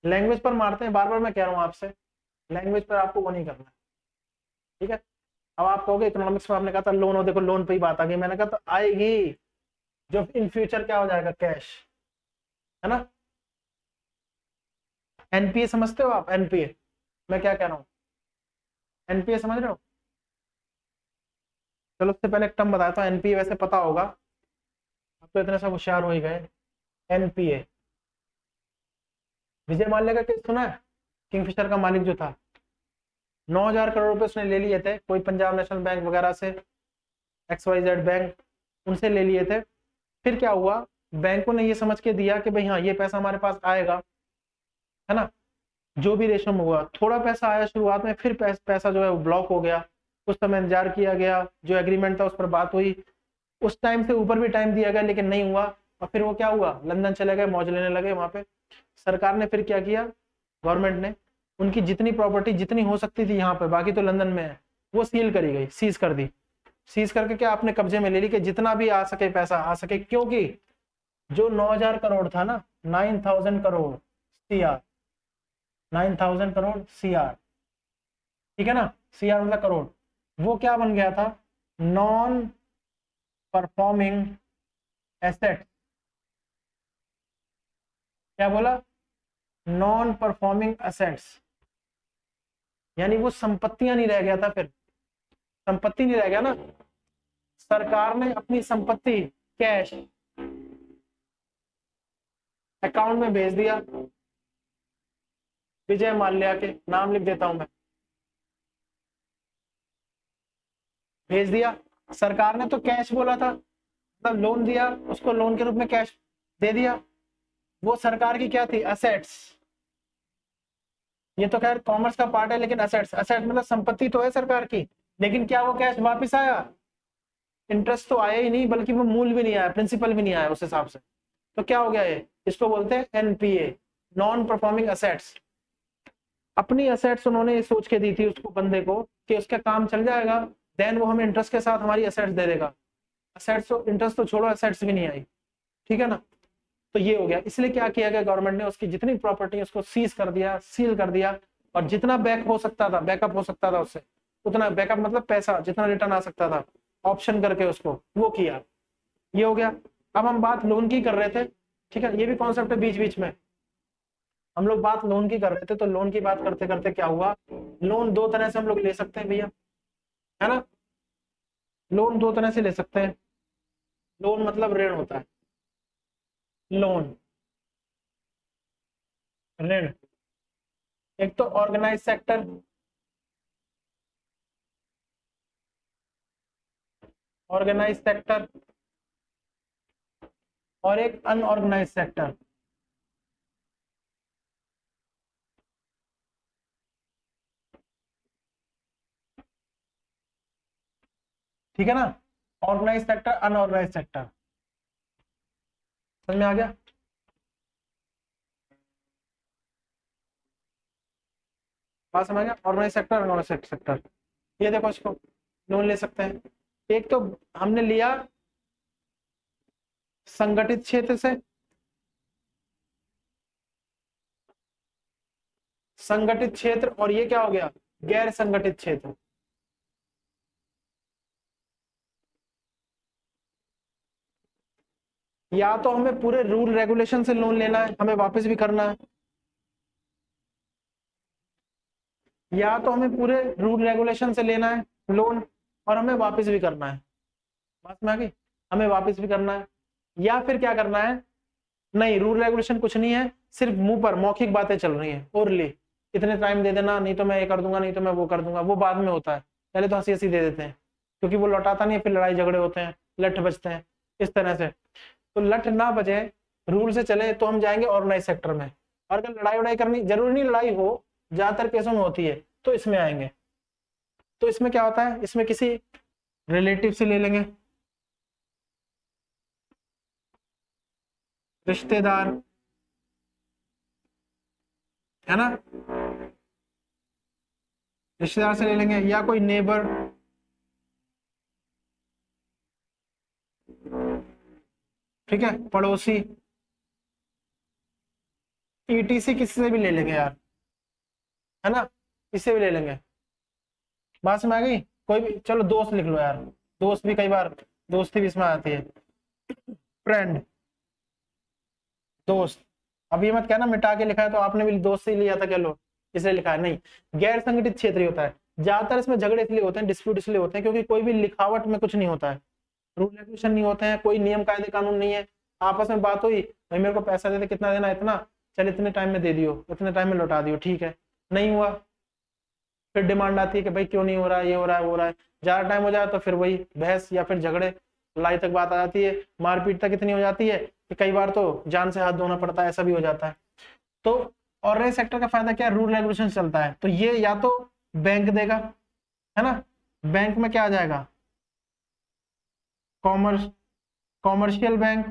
लैंग्वेज पर मारते हैं, बार बार मैं कह रहा हूँ आपसे, लैंग्वेज पर आपको वो नहीं करना है, ठीक है। अब आप कहोगे इकोनॉमिक्स में आपने कहा था लोन, हो देखो लोन पे ही बात आ गई, मैंने कहा तो आएगी जो इन फ्यूचर क्या हो जाएगा, कैश, है ना। एनपीए समझते हो आप? एनपीए मैं क्या कह रहा हूँ, एनपीए समझ रहे हो? चलो उससे पहले एक टर्म बताता हूँ, एनपीए वैसे पता होगा, अब तो इतने सब होशियार हो ही गए। एनपीए, विजय माल्या का केस सुना है? किंगफिशर का मालिक जो था, 9,000 करोड़ रुपए उसने ले लिए थे, कोई पंजाब नेशनल बैंक वगैरह से, XYZ बैंक, उनसे ले लिए थे। फिर क्या हुआ, बैंकों ने ये समझ के दिया कि भाई हाँ ये पैसा हमारे पास आएगा, है ना, जो भी रेशो में हुआ, थोड़ा पैसा आया शुरुआत में, फिर पैसा जो है वो ब्लॉक हो गया। उस समय इंतजार किया गया, जो एग्रीमेंट था उस पर बात हुई, उस टाइम से ऊपर भी टाइम दिया गया लेकिन नहीं हुआ। और फिर वो क्या हुआ, लंदन चले गए, मौज लेने लगे वहां पे। सरकार ने फिर क्या किया, गवर्नमेंट ने उनकी जितनी प्रॉपर्टी जितनी हो सकती थी यहाँ पे, बाकी तो लंदन में है, वो सील करी गई, सीज कर दी। सीज करके क्या अपने कब्जे में ले ली कि जितना भी आ सके पैसा आ सके, क्योंकि जो 9,000 करोड़ था ना, 9,000 करोड़ CR, 9,000 करोड़ CR, ठीक है ना, CR मतलब करोड़, वो क्या बन गया था, नॉन परफॉर्मिंग एसेट। क्या बोला, नॉन परफॉर्मिंग एसेट्स, यानी वो संपत्तियां नहीं रह गया था, फिर संपत्ति नहीं रह गया ना, सरकार ने अपनी संपत्ति कैश अकाउंट में भेज दिया, विजय माल्या के नाम लिख देता हूं मैं, भेज दिया। सरकार ने तो कैश बोला था, मतलब लोन दिया, उसको लोन के रूप में कैश दे दिया, वो सरकार की क्या थी, असेट्स। ये तो खैर कॉमर्स का पार्ट है, लेकिन असेट्स, असेट मतलब संपत्ति तो है सरकार की, लेकिन क्या वो कैश वापस आया, इंटरेस्ट तो आया ही नहीं, बल्कि वो मूल भी नहीं आया, प्रिंसिपल भी नहीं आया उस हिसाब से। तो क्या हो गया ये, इसको बोलते हैं एनपीए, नॉन परफॉर्मिंग असेट्स। अपनी असेट्स उन्होंने सोच के दी थी उसको, बंदे को, कि उसका काम चल जाएगा, देन वो हमें इंटरेस्ट के साथ हमारी एसेट्स दे देगा। एसेट्स तो इंटरेस्ट तो छोड़ो, एसेट्स भी नहीं आई, ठीक है ना। तो ये हो गया। इसलिए क्या किया गया, गवर्नमेंट ने उसकी जितनी प्रॉपर्टी है उसको सीज कर दिया, सील कर दिया, और जितना बैक हो सकता था, बैकअप हो सकता था उससे उतना, बैकअप मतलब पैसा जितना रिटर्न आ सकता था ऑप्शन करके उसको वो किया। ये हो गया। अब हम बात लोन की कर रहे थे, ठीक है, ये भी कॉन्सेप्ट है बीच बीच में। हम लोग बात लोन की कर रहे थे, तो लोन की बात करते करते क्या हुआ, लोन दो तरह से हम लोग ले सकते हैं भैया, है ना। लोन दो तरह से ले सकते हैं। लोन मतलब ऋण होता है, लोन ऋण। एक तो ऑर्गेनाइज सेक्टर, ऑर्गेनाइज सेक्टर, और एक अनऑर्गेनाइज सेक्टर। ठीक है ना, ऑर्गेनाइज सेक्टर, अनऑर्गेनाइज सेक्टर। समझ में आ गया। बात समझ गया, ऑर्गेनाइज सेक्टर, अनऑर्गेनाइज सेक्टर। ये देखो, इसको लोन ले सकते हैं। एक तो हमने लिया संगठित क्षेत्र से, संगठित क्षेत्र, और ये क्या हो गया, गैर संगठित क्षेत्र। या तो हमें पूरे रूल रेगुलेशन से लोन लेना है, हमें वापस भी करना है, या तो हमें पूरे रूल रेगुलेशन से लेना है लोन और हमें वापस भी करना है। बात में आ गई, हमें वापस भी करना है। या फिर क्या करना है, नहीं रूल रेगुलेशन कुछ नहीं है, सिर्फ मुंह पर मौखिक बातें चल रही हैं, ओरली इतने टाइम दे देना, नहीं तो मैं ये कर दूंगा, नहीं तो मैं वो कर दूंगा, वो बाद में होता है, पहले तो हंसी हंसी दे देते हैं, क्योंकि वो लौटाता नहीं, फिर लड़ाई झगड़े होते हैं, लठ बजते हैं इस तरह से। तो लठ ना बजे, रूल से चले, तो हम जाएंगे ऑर्गेनाइज सेक्टर में। और अगर लड़ाई वड़ाई करनी, जरूरी नहीं लड़ाई हो, ज्यादातर केसों में होती है, तो इसमें आएंगे। तो इसमें क्या होता है, इसमें किसी रिलेटिव से ले लेंगे, रिश्तेदार, है ना, रिश्तेदार से ले लेंगे, या कोई नेबर, ठीक है, पड़ोसी, ईटीसी किसी से भी ले लेंगे यार, है ना, किससे भी ले लेंगे। बात समझ आ गई। कोई भी, चलो दोस्त लिख लो यार, दोस्त भी कई बार, दोस्ती भी इसमें आती है। फ्रेंड, दोस्त। अब ये मत कहना मिटा के लिखा है तो आपने भी दोस्त से ही लिया था, क्या लो इसलिए लिखा है, नहीं। गैर संगठित क्षेत्र होता है, ज्यादातर इसमें झगड़े इसलिए होते हैं, डिस्प्यूट इसलिए होते हैं क्योंकि कोई भी लिखावट में कुछ नहीं होता है, रूल रेगुलेशन नहीं होते हैं, कोई नियम कायदे कानून नहीं है। आपस में बात हुई, भाई मेरे को पैसा दे दे, कितना देना, इतना, चल इतने टाइम में दे दियो, इतने टाइम में लौटा दियो, ठीक है। नहीं हुआ, फिर डिमांड आती है कि भाई क्यों नहीं हो रहा है, ये हो रहा है, वो हो रहा है। ज्यादा टाइम हो जाए तो फिर वही बहस या फिर झगड़े, लड़ाई तक बात आ जाती है, मारपीट तक इतनी हो जाती है कि कई बार तो जान से हाथ धोना पड़ता है, ऐसा भी हो जाता है। तो ऑर्गेनाइज सेक्टर का फायदा क्या है, रूल रेगुलेशन चलता है, तो ये या तो बैंक देगा, है ना, बैंक में क्या आ जाएगा, कॉमर्स, कॉमर्शियल बैंक,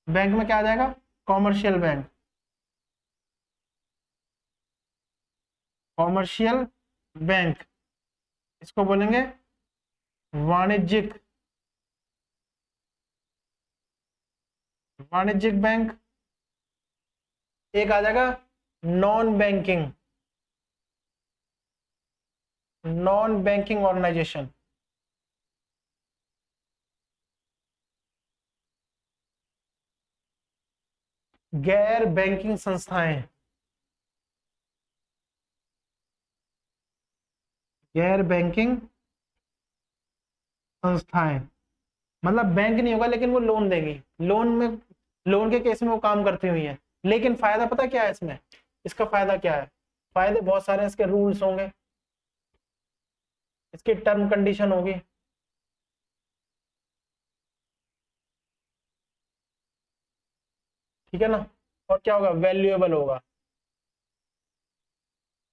बैंक में क्या आ जाएगा, कॉमर्शियल बैंक, कॉमर्शियल बैंक, इसको बोलेंगे वाणिज्यिक, वाणिज्यिक बैंक। एक आ जाएगा non banking, non banking organisation, गैर बैंकिंग संस्थाएं, गैर बैंकिंग संस्थाएं, मतलब बैंक नहीं होगा लेकिन वो लोन देंगी, लोन में, लोन के केस में वो काम करती हुई है। लेकिन फायदा पता क्या है इसमें, इसका फायदा क्या है, फायदे बहुत सारे हैं, इसके रूल्स होंगे, इसकी टर्म कंडीशन होगी, ठीक है ना, और क्या होगा, वैल्यूएबल होगा,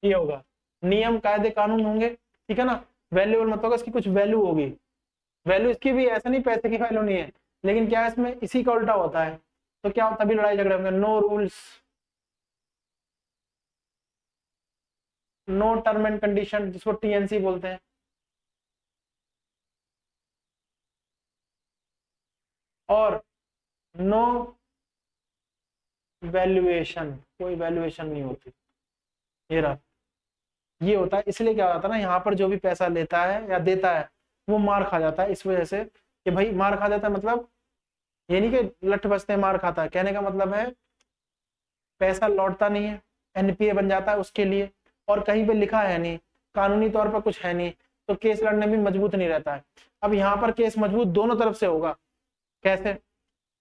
ये होगा, नियम कायदे कानून होंगे, ठीक है ना। वैल्यूएबल मतलब होगा, इसकी कुछ वैल्यू होगी, वैल्यू इसकी भी ऐसा नहीं पैसे की वैल्यू नहीं है, लेकिन क्या है इसमें इसी का उल्टा होता है, तो क्या होता, तभी लड़ाई झगड़े होंगे। No rules, no term and condition, जिसको टीएनसी बोलते हैं, और नो वैल्यूएशन, कोई वैल्यूएशन नहीं होती। ये रहा, ये होता है। इसलिए क्या होता है ना, यहाँ पर जो भी पैसा लेता है या देता है वो मार खा जाता है, इस वजह से कि भाई मार खा जाता है मतलब ये नहीं कि लठ बसते मार खाता है, कहने का मतलब है पैसा लौटता नहीं है, एनपीए बन जाता है उसके लिए, और कहीं पे लिखा है नहीं, कानूनी तौर पर कुछ है नहीं, तो केस लड़ने में मजबूत नहीं रहता है। अब यहाँ पर केस मजबूत दोनों तरफ से होगा। कैसे?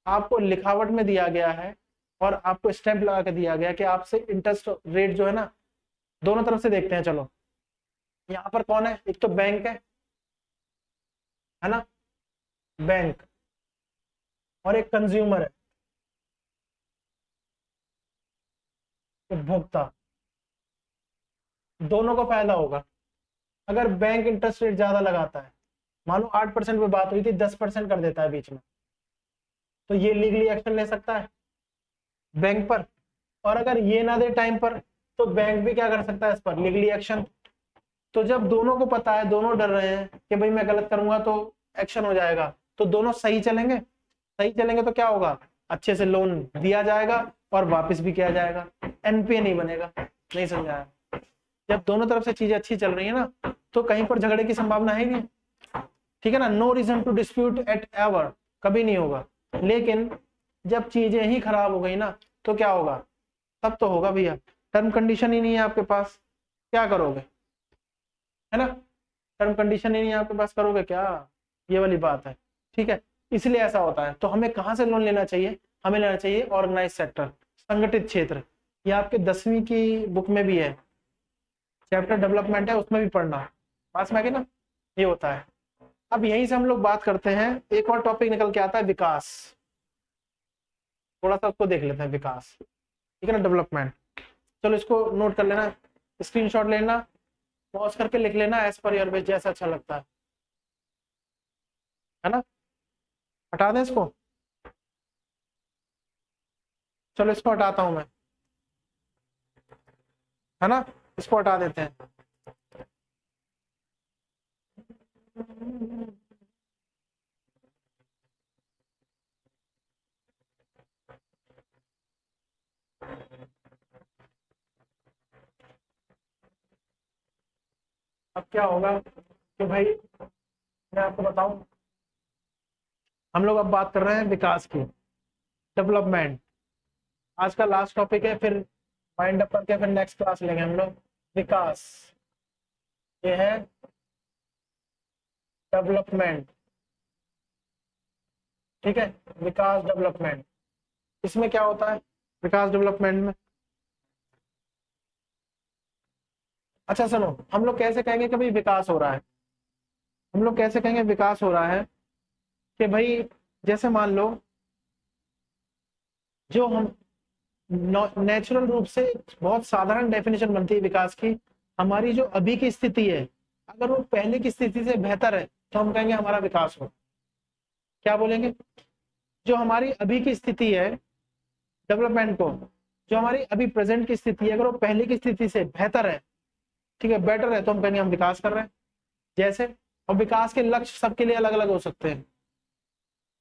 आपको लिखावट में दिया गया है और आपको स्टैंप लगा के दिया गया कि आपसे इंटरेस्ट रेट जो है ना, दोनों तरफ से देखते हैं। चलो यहाँ पर कौन है, एक तो बैंक है ना, बैंक, और एक कंज्यूमर है, उपभोक्ता। दोनों को फायदा होगा। अगर बैंक इंटरेस्ट रेट ज्यादा लगाता है, मान लो 8% पे बात हुई थी, 10% कर देता है बीच में, तो ये लीगली एक्शन ले सकता है बैंक पर। और अगर ये ना दे टाइम पर, तो बैंक भी क्या कर सकता है इस पर, लीगली एक्शन। तो जब दोनों को पता है, दोनों डर रहे हैं कि भाई मैं गलत करूंगा तो एक्शन हो जाएगा, तो दोनों सही चलेंगे। सही चलेंगे तो क्या होगा, अच्छे से लोन दिया जाएगा और वापस भी किया जाएगा, एनपीए नहीं बनेगा। नहीं समझाया? जब दोनों तरफ से चीजें अच्छी चल रही है ना, तो कहीं पर झगड़े की संभावना है नहीं, ठीक है ना। No reason to dispute at ever, कभी नहीं होगा। लेकिन जब चीजें ही खराब हो गई ना, तो क्या होगा, तब तो होगा भैया। टर्म कंडीशन ही नहीं है आपके पास, क्या करोगे, है ना। टर्म कंडीशन ही नहीं है आपके पास, करोगे क्या, ये वाली बात है। ठीक है, इसलिए ऐसा होता है। तो हमें कहाँ से लोन लेना चाहिए, हमें लेना चाहिए ऑर्गेनाइज सेक्टर, संगठित क्षेत्र। ये आपके 10वीं की बुक में भी है, चैप्टर डेवलपमेंट है, उसमें भी पढ़ना, पास में आगे ना, ये होता है। अब यहीं से हम लोग बात करते हैं, एक और टॉपिक निकल के आता है, विकास। थोड़ा सा उसको देख लेते हैं, विकास, ठीक है ना, डेवलपमेंट। चलो इसको नोट कर लेना, स्क्रीनशॉट लेना, पॉज करके लिख लेना, एज पर योर विश, जैसा अच्छा लगता है ना। हटा दें इसको, चलो इसको हटाता हूं मैं, है ना, इसको हटा देते हैं। अब क्या होगा कि भाई मैं आपको बताऊं, हम लोग अब बात कर रहे हैं विकास की, डेवलपमेंट। आज का लास्ट टॉपिक है, फिर माइंड अप करके फिर नेक्स्ट क्लास लेंगे हम लोग विकास। ये है डेवलपमेंट, ठीक है, विकास डेवलपमेंट। इसमें क्या होता है विकास डेवलपमेंट में, अच्छा सुनो, हम लोग कैसे कहेंगे कि भाई विकास हो रहा है, हम लोग कैसे कहेंगे विकास हो रहा है, कि भाई जैसे मान लो जो हम नेचुरल रूप से बहुत साधारण डेफिनेशन बनती है विकास की, हमारी जो अभी की स्थिति है अगर वो पहले की स्थिति से बेहतर है तो हम कहेंगे हमारा विकास हो। क्या बोलेंगे, जो हमारी अभी की स्थिति है डेवलपमेंट को, जो हमारी अभी प्रेजेंट की स्थिति है अगर वो पहले की स्थिति से बेहतर है, ठीक है, बेटर है, तो हम कहेंगे हम विकास कर रहे हैं। जैसे, और विकास के लक्ष्य सबके लिए अलग अलग हो सकते हैं।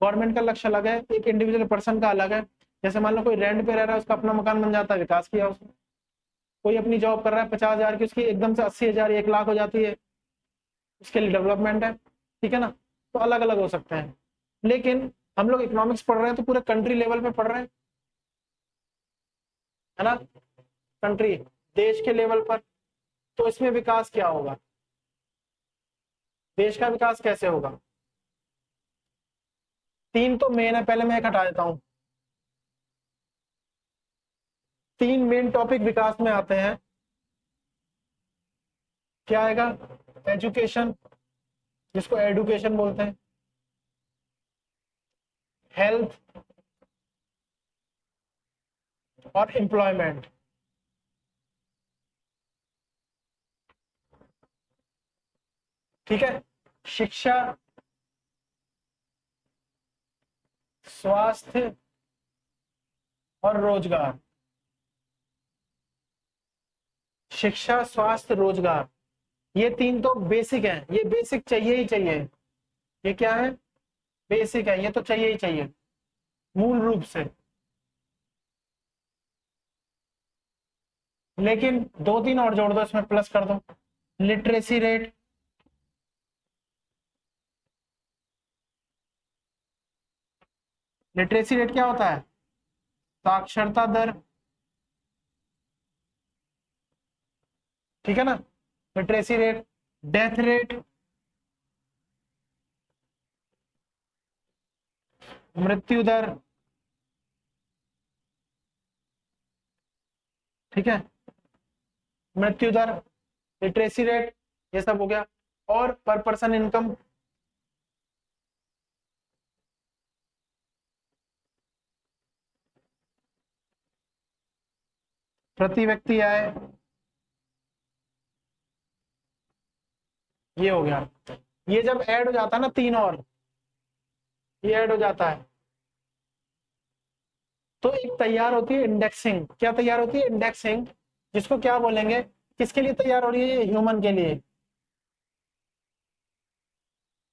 गवर्नमेंट का लक्ष्य अलग है, एक इंडिविजुअल पर्सन का अलग है। जैसे मान लो कोई रेंट पे रह रहा है, उसका अपना मकान बन जाता है, विकास किया उसने। कोई अपनी जॉब कर रहा है 50,000 की, उसकी एकदम से 80,000 1 लाख हो जाती है, उसके लिए डेवलपमेंट है, ठीक है ना। तो अलग अलग हो सकते हैं। लेकिन हम लोग इकोनॉमिक्स पढ़ रहे हैं तो पूरे कंट्री लेवल पे पढ़ रहे हैं, है ना, कंट्री, देश के लेवल पर। तो इसमें विकास क्या होगा, देश का विकास कैसे होगा। 3 तो मेन है, पहले मैं एक हटा देता हूं। 3 मेन टॉपिक विकास में आते हैं। क्या आएगा, एजुकेशन, जिसको एडुकेशन बोलते हैं, हेल्थ और एम्प्लॉयमेंट। ठीक है, शिक्षा, स्वास्थ्य और रोजगार। शिक्षा, स्वास्थ्य, रोजगार, ये 3 तो बेसिक हैं, ये बेसिक चाहिए ही चाहिए। ये क्या है, बेसिक है, ये तो चाहिए ही चाहिए। मूल रूप से। लेकिन 2-3 और जोड़ दो, इसमें प्लस कर दो। लिटरेसी रेट, लिटरेसी रेट क्या होता है? साक्षरता दर, ठीक है ना, लिटरेसी रेट। डेथ रेट, मृत्यु दर, ठीक है, मृत्यु दर, लिटरेसी रेट, ये सब हो गया। और पर पर्सन इनकम, प्रति व्यक्ति आय, ये हो गया। ये जब ऐड हो जाता है ना, 3 और ये ऐड हो जाता है, तो एक तैयार होती है इंडेक्सिंग। क्या तैयार होती है? इंडेक्सिंग, जिसको क्या बोलेंगे, किसके लिए तैयार हो रही है? ह्यूमन के लिए।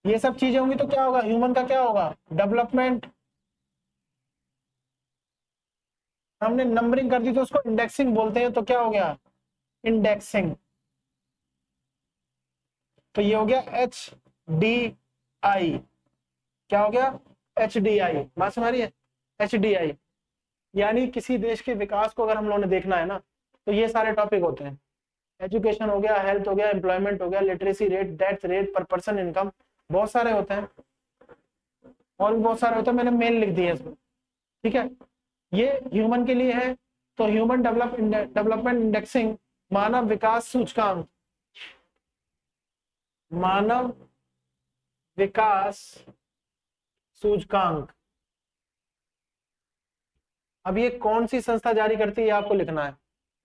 ये सब चीजें होंगी तो क्या होगा? ह्यूमन का क्या होगा? डेवलपमेंट। हमने नंबरिंग कर दी तो उसको इंडेक्सिंग बोलते हैं, तो क्या हो गया? इंडेक्सिंग। तो ये हो गया HDI। क्या हो गया? HDI। बात समझ रही है? HDI यानी किसी देश के विकास को अगर हम लोगों ने देखना है ना, तो ये सारे टॉपिक होते हैं। एजुकेशन हो गया, हेल्थ हो गया, एम्प्लॉयमेंट हो गया, लिटरेसी रेट, डेथ रेट, पर पर्सन इनकम, बहुत सारे होते हैं, और भी बहुत सारे होते हैं, मैंने मेन लिख दिए इसमें, ठीक है। ये ह्यूमन के लिए है, तो ह्यूमन डेवलपमेंट इंडेक्सिंग, मानव विकास सूचकांक, मानव विकास सूचकांक। अब ये कौन सी संस्था जारी करती है आपको लिखना है।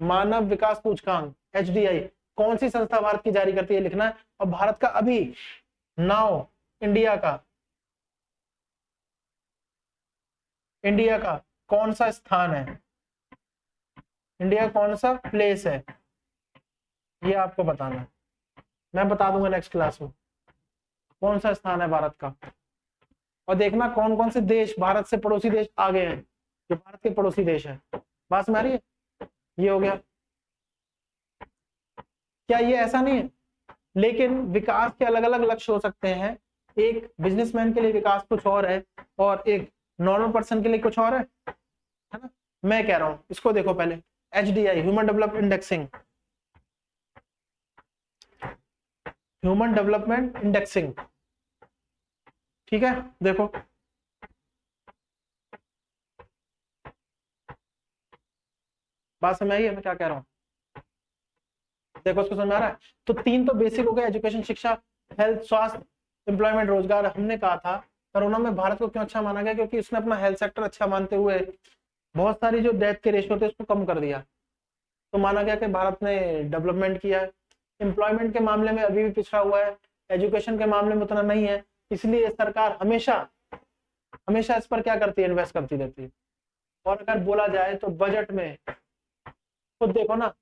मानव विकास सूचकांक HDI कौन सी संस्था भारत की जारी करती है लिखना है। और भारत का अभी नाउ इंडिया का कौन सा स्थान है, इंडिया कौन सा प्लेस है, ये आपको बताना है। मैं बता दूंगा नेक्स्ट क्लास में कौन सा स्थान है भारत का। और देखना कौन कौन से देश भारत से पड़ोसी देश आगे हैं, जो भारत के पड़ोसी देश है। बात समझ रही है? ये हो गया। क्या ये ऐसा नहीं है, लेकिन विकास के अलग अलग लक्ष्य हो सकते हैं। एक बिजनेसमैन के लिए विकास कुछ और है, और एक नॉर्मल पर्सन के लिए कुछ और है ना। मैं कह रहा हूं इसको देखो पहले, HDI human development indexing, human development indexing, ठीक है। देखो बात समझ आई है मैं क्या कह रहा हूँ? देखो उसको समझ आ रहा है? तो 3 तो बेसिक हो गए, एजुकेशन, शिक्षा, हेल्थ, स्वास्थ्य, एम्प्लॉयमेंट, रोजगार। हमने कहा था कोरोना में भारत को क्यों अच्छा माना गया, क्योंकि उसने अपना हेल्थ सेक्टर अच्छा मानते हुए बहुत सारी जो डेथ के रेशियो थे उसको कम कर दिया, तो माना गया कि भारत ने डेवलपमेंट किया है। एम्प्लॉयमेंट के मामले में अभी भी पिछड़ा हुआ है, एजुकेशन के मामले में उतना नहीं है, इसलिए सरकार हमेशा हमेशा इस पर क्या करती है? इन्वेस्ट करती रहती है। और अगर बोला जाए तो बजट में खुद देखो ना,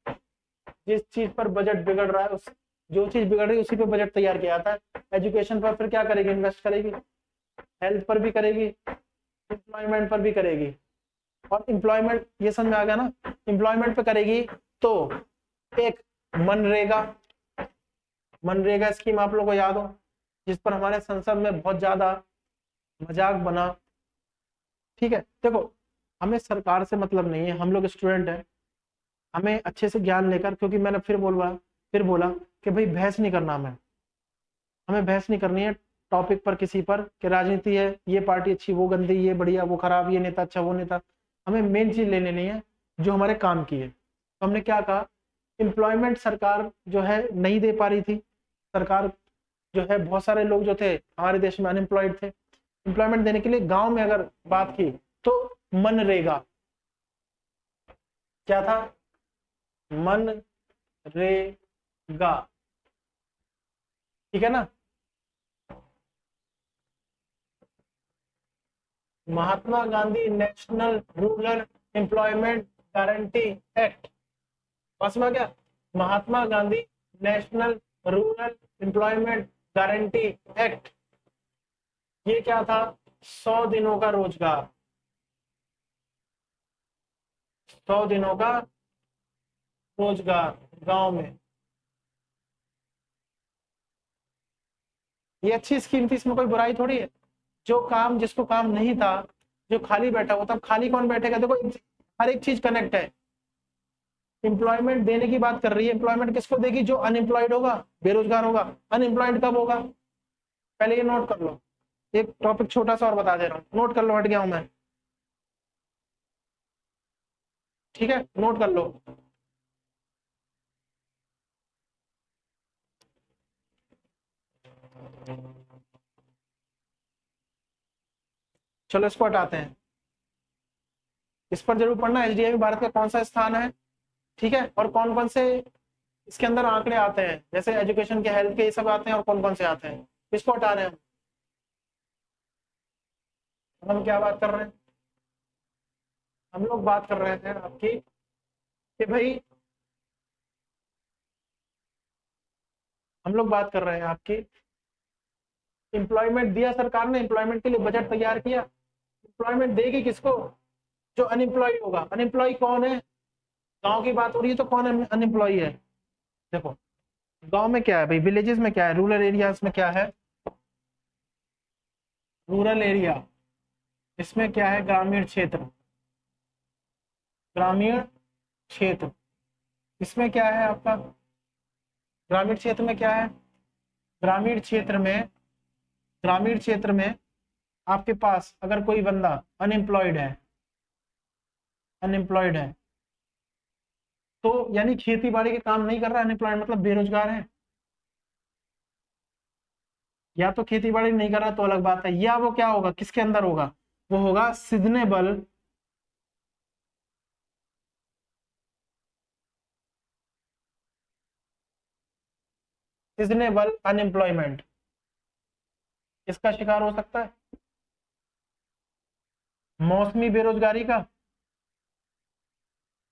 जिस चीज पर बजट बिगड़ रहा है, उस जो चीज बिगड़ रही है उसी पे बजट तैयार किया जाता है। एजुकेशन पर फिर क्या करेगी? इन्वेस्ट करेगी, हेल्थ पर भी करेगी, एम्प्लॉयमेंट पर भी करेगी। और एम्प्लॉयमेंट ये समझ में आ गया ना, एम्प्लॉयमेंट पे करेगी तो एक मनरेगा, मनरेगा स्कीम आप लोगों को याद हो, जिस पर हमारे संसद में बहुत ज्यादा मजाक बना, ठीक है। देखो हमें सरकार से मतलब नहीं है, हम लोग स्टूडेंट हैं, हमें अच्छे से ज्ञान लेकर, क्योंकि मैंने फिर बोला कि भाई बहस नहीं करना, हमें बहस नहीं करनी है टॉपिक पर किसी पर कि राजनीति है, ये पार्टी अच्छी, वो गंदी, ये बढ़िया, वो खराब, ये नेता अच्छा, वो नेता। हमें मेन चीज लेने नहीं है जो हमारे काम की है। तो हमने क्या कहा, एम्प्लॉयमेंट सरकार जो है नहीं दे पा रही थी। सरकार जो है, बहुत सारे लोग जो थे हमारे देश में अनएम्प्लॉयड थे, एम्प्लॉयमेंट देने के लिए गांव में अगर बात की तो मनरेगा, क्या था? मनरेगा, ठीक है ना। Mahatma Gandhi national rural employment guarantee act, पास में क्या? Mahatma Gandhi national rural employment guarantee act. ये क्या था? 100 दिनों का रोजगार, 100 दिनों का रोजगार गांव में। ये अच्छी स्कीम थी, इसमें कोई बुराई थोड़ी है। जो काम, जिसको काम नहीं था, जो खाली बैठा हुआ, तब खाली कौन बैठेगा? देखो हर एक चीज कनेक्ट है। एम्प्लॉयमेंट देने की बात कर रही है, एम्प्लॉयमेंट किसको देगी? जो अनएम्प्लॉयड होगा, बेरोजगार होगा। अनएम्प्लॉयड कब होगा? पहले ये नोट कर लो। एक टॉपिक छोटा सा और बता दे रहा हूँ, नोट कर लो, हट गया हूं मैं। ठीक है, नोट कर लो। चलो इसको हटाते हैं, इस पर जरूर पढ़ना। एचडीआई भारत का कौन सा स्थान है, ठीक है, और कौन कौन से इसके अंदर आंकड़े आते हैं, जैसे एजुकेशन के, हेल्थ के, ये सब आते हैं, और कौन कौन से आते हैं। इसको हटा रहे हैं हम क्या बात कर रहे हैं? हम लोग बात कर रहे थे आपकी कि भाई, हम लोग बात कर रहे हैं आपकी, एम्प्लॉयमेंट दिया सरकार ने, एम्प्लॉयमेंट के लिए बजट तैयार किया। एम्प्लॉयमेंट देगी किसको? जो अनएम्प्लॉयड होगा। अनएम्प्लॉय कौन है? गांव की बात हो रही है, तो कौन अनएम्प्लॉय है? देखो गांव में क्या है भाई, विलेजेस में क्या है, रूरल एरियाज में क्या है? रूरल एरिया, इसमें क्या है? ग्रामीण क्षेत्र। ग्रामीण क्षेत्र, इसमें क्या है आपका? ग्रामीण क्षेत्र में क्या है? ग्रामीण क्षेत्र में, ग्रामीण क्षेत्र में आपके पास अगर कोई बंदा अनएम्प्लॉयड है, अनएम्प्लॉयड है, तो यानी खेती बाड़ी के काम नहीं कर रहा है, अनएम्प्लॉयड मतलब बेरोजगार है। या तो खेती बाड़ी नहीं कर रहा तो अलग बात है, या वो क्या होगा, किसके अंदर होगा? वो होगा सीजनेबल, सीजनेबल अनएम्प्लॉयमेंट, इसका शिकार हो सकता है। मौसमी बेरोजगारी का,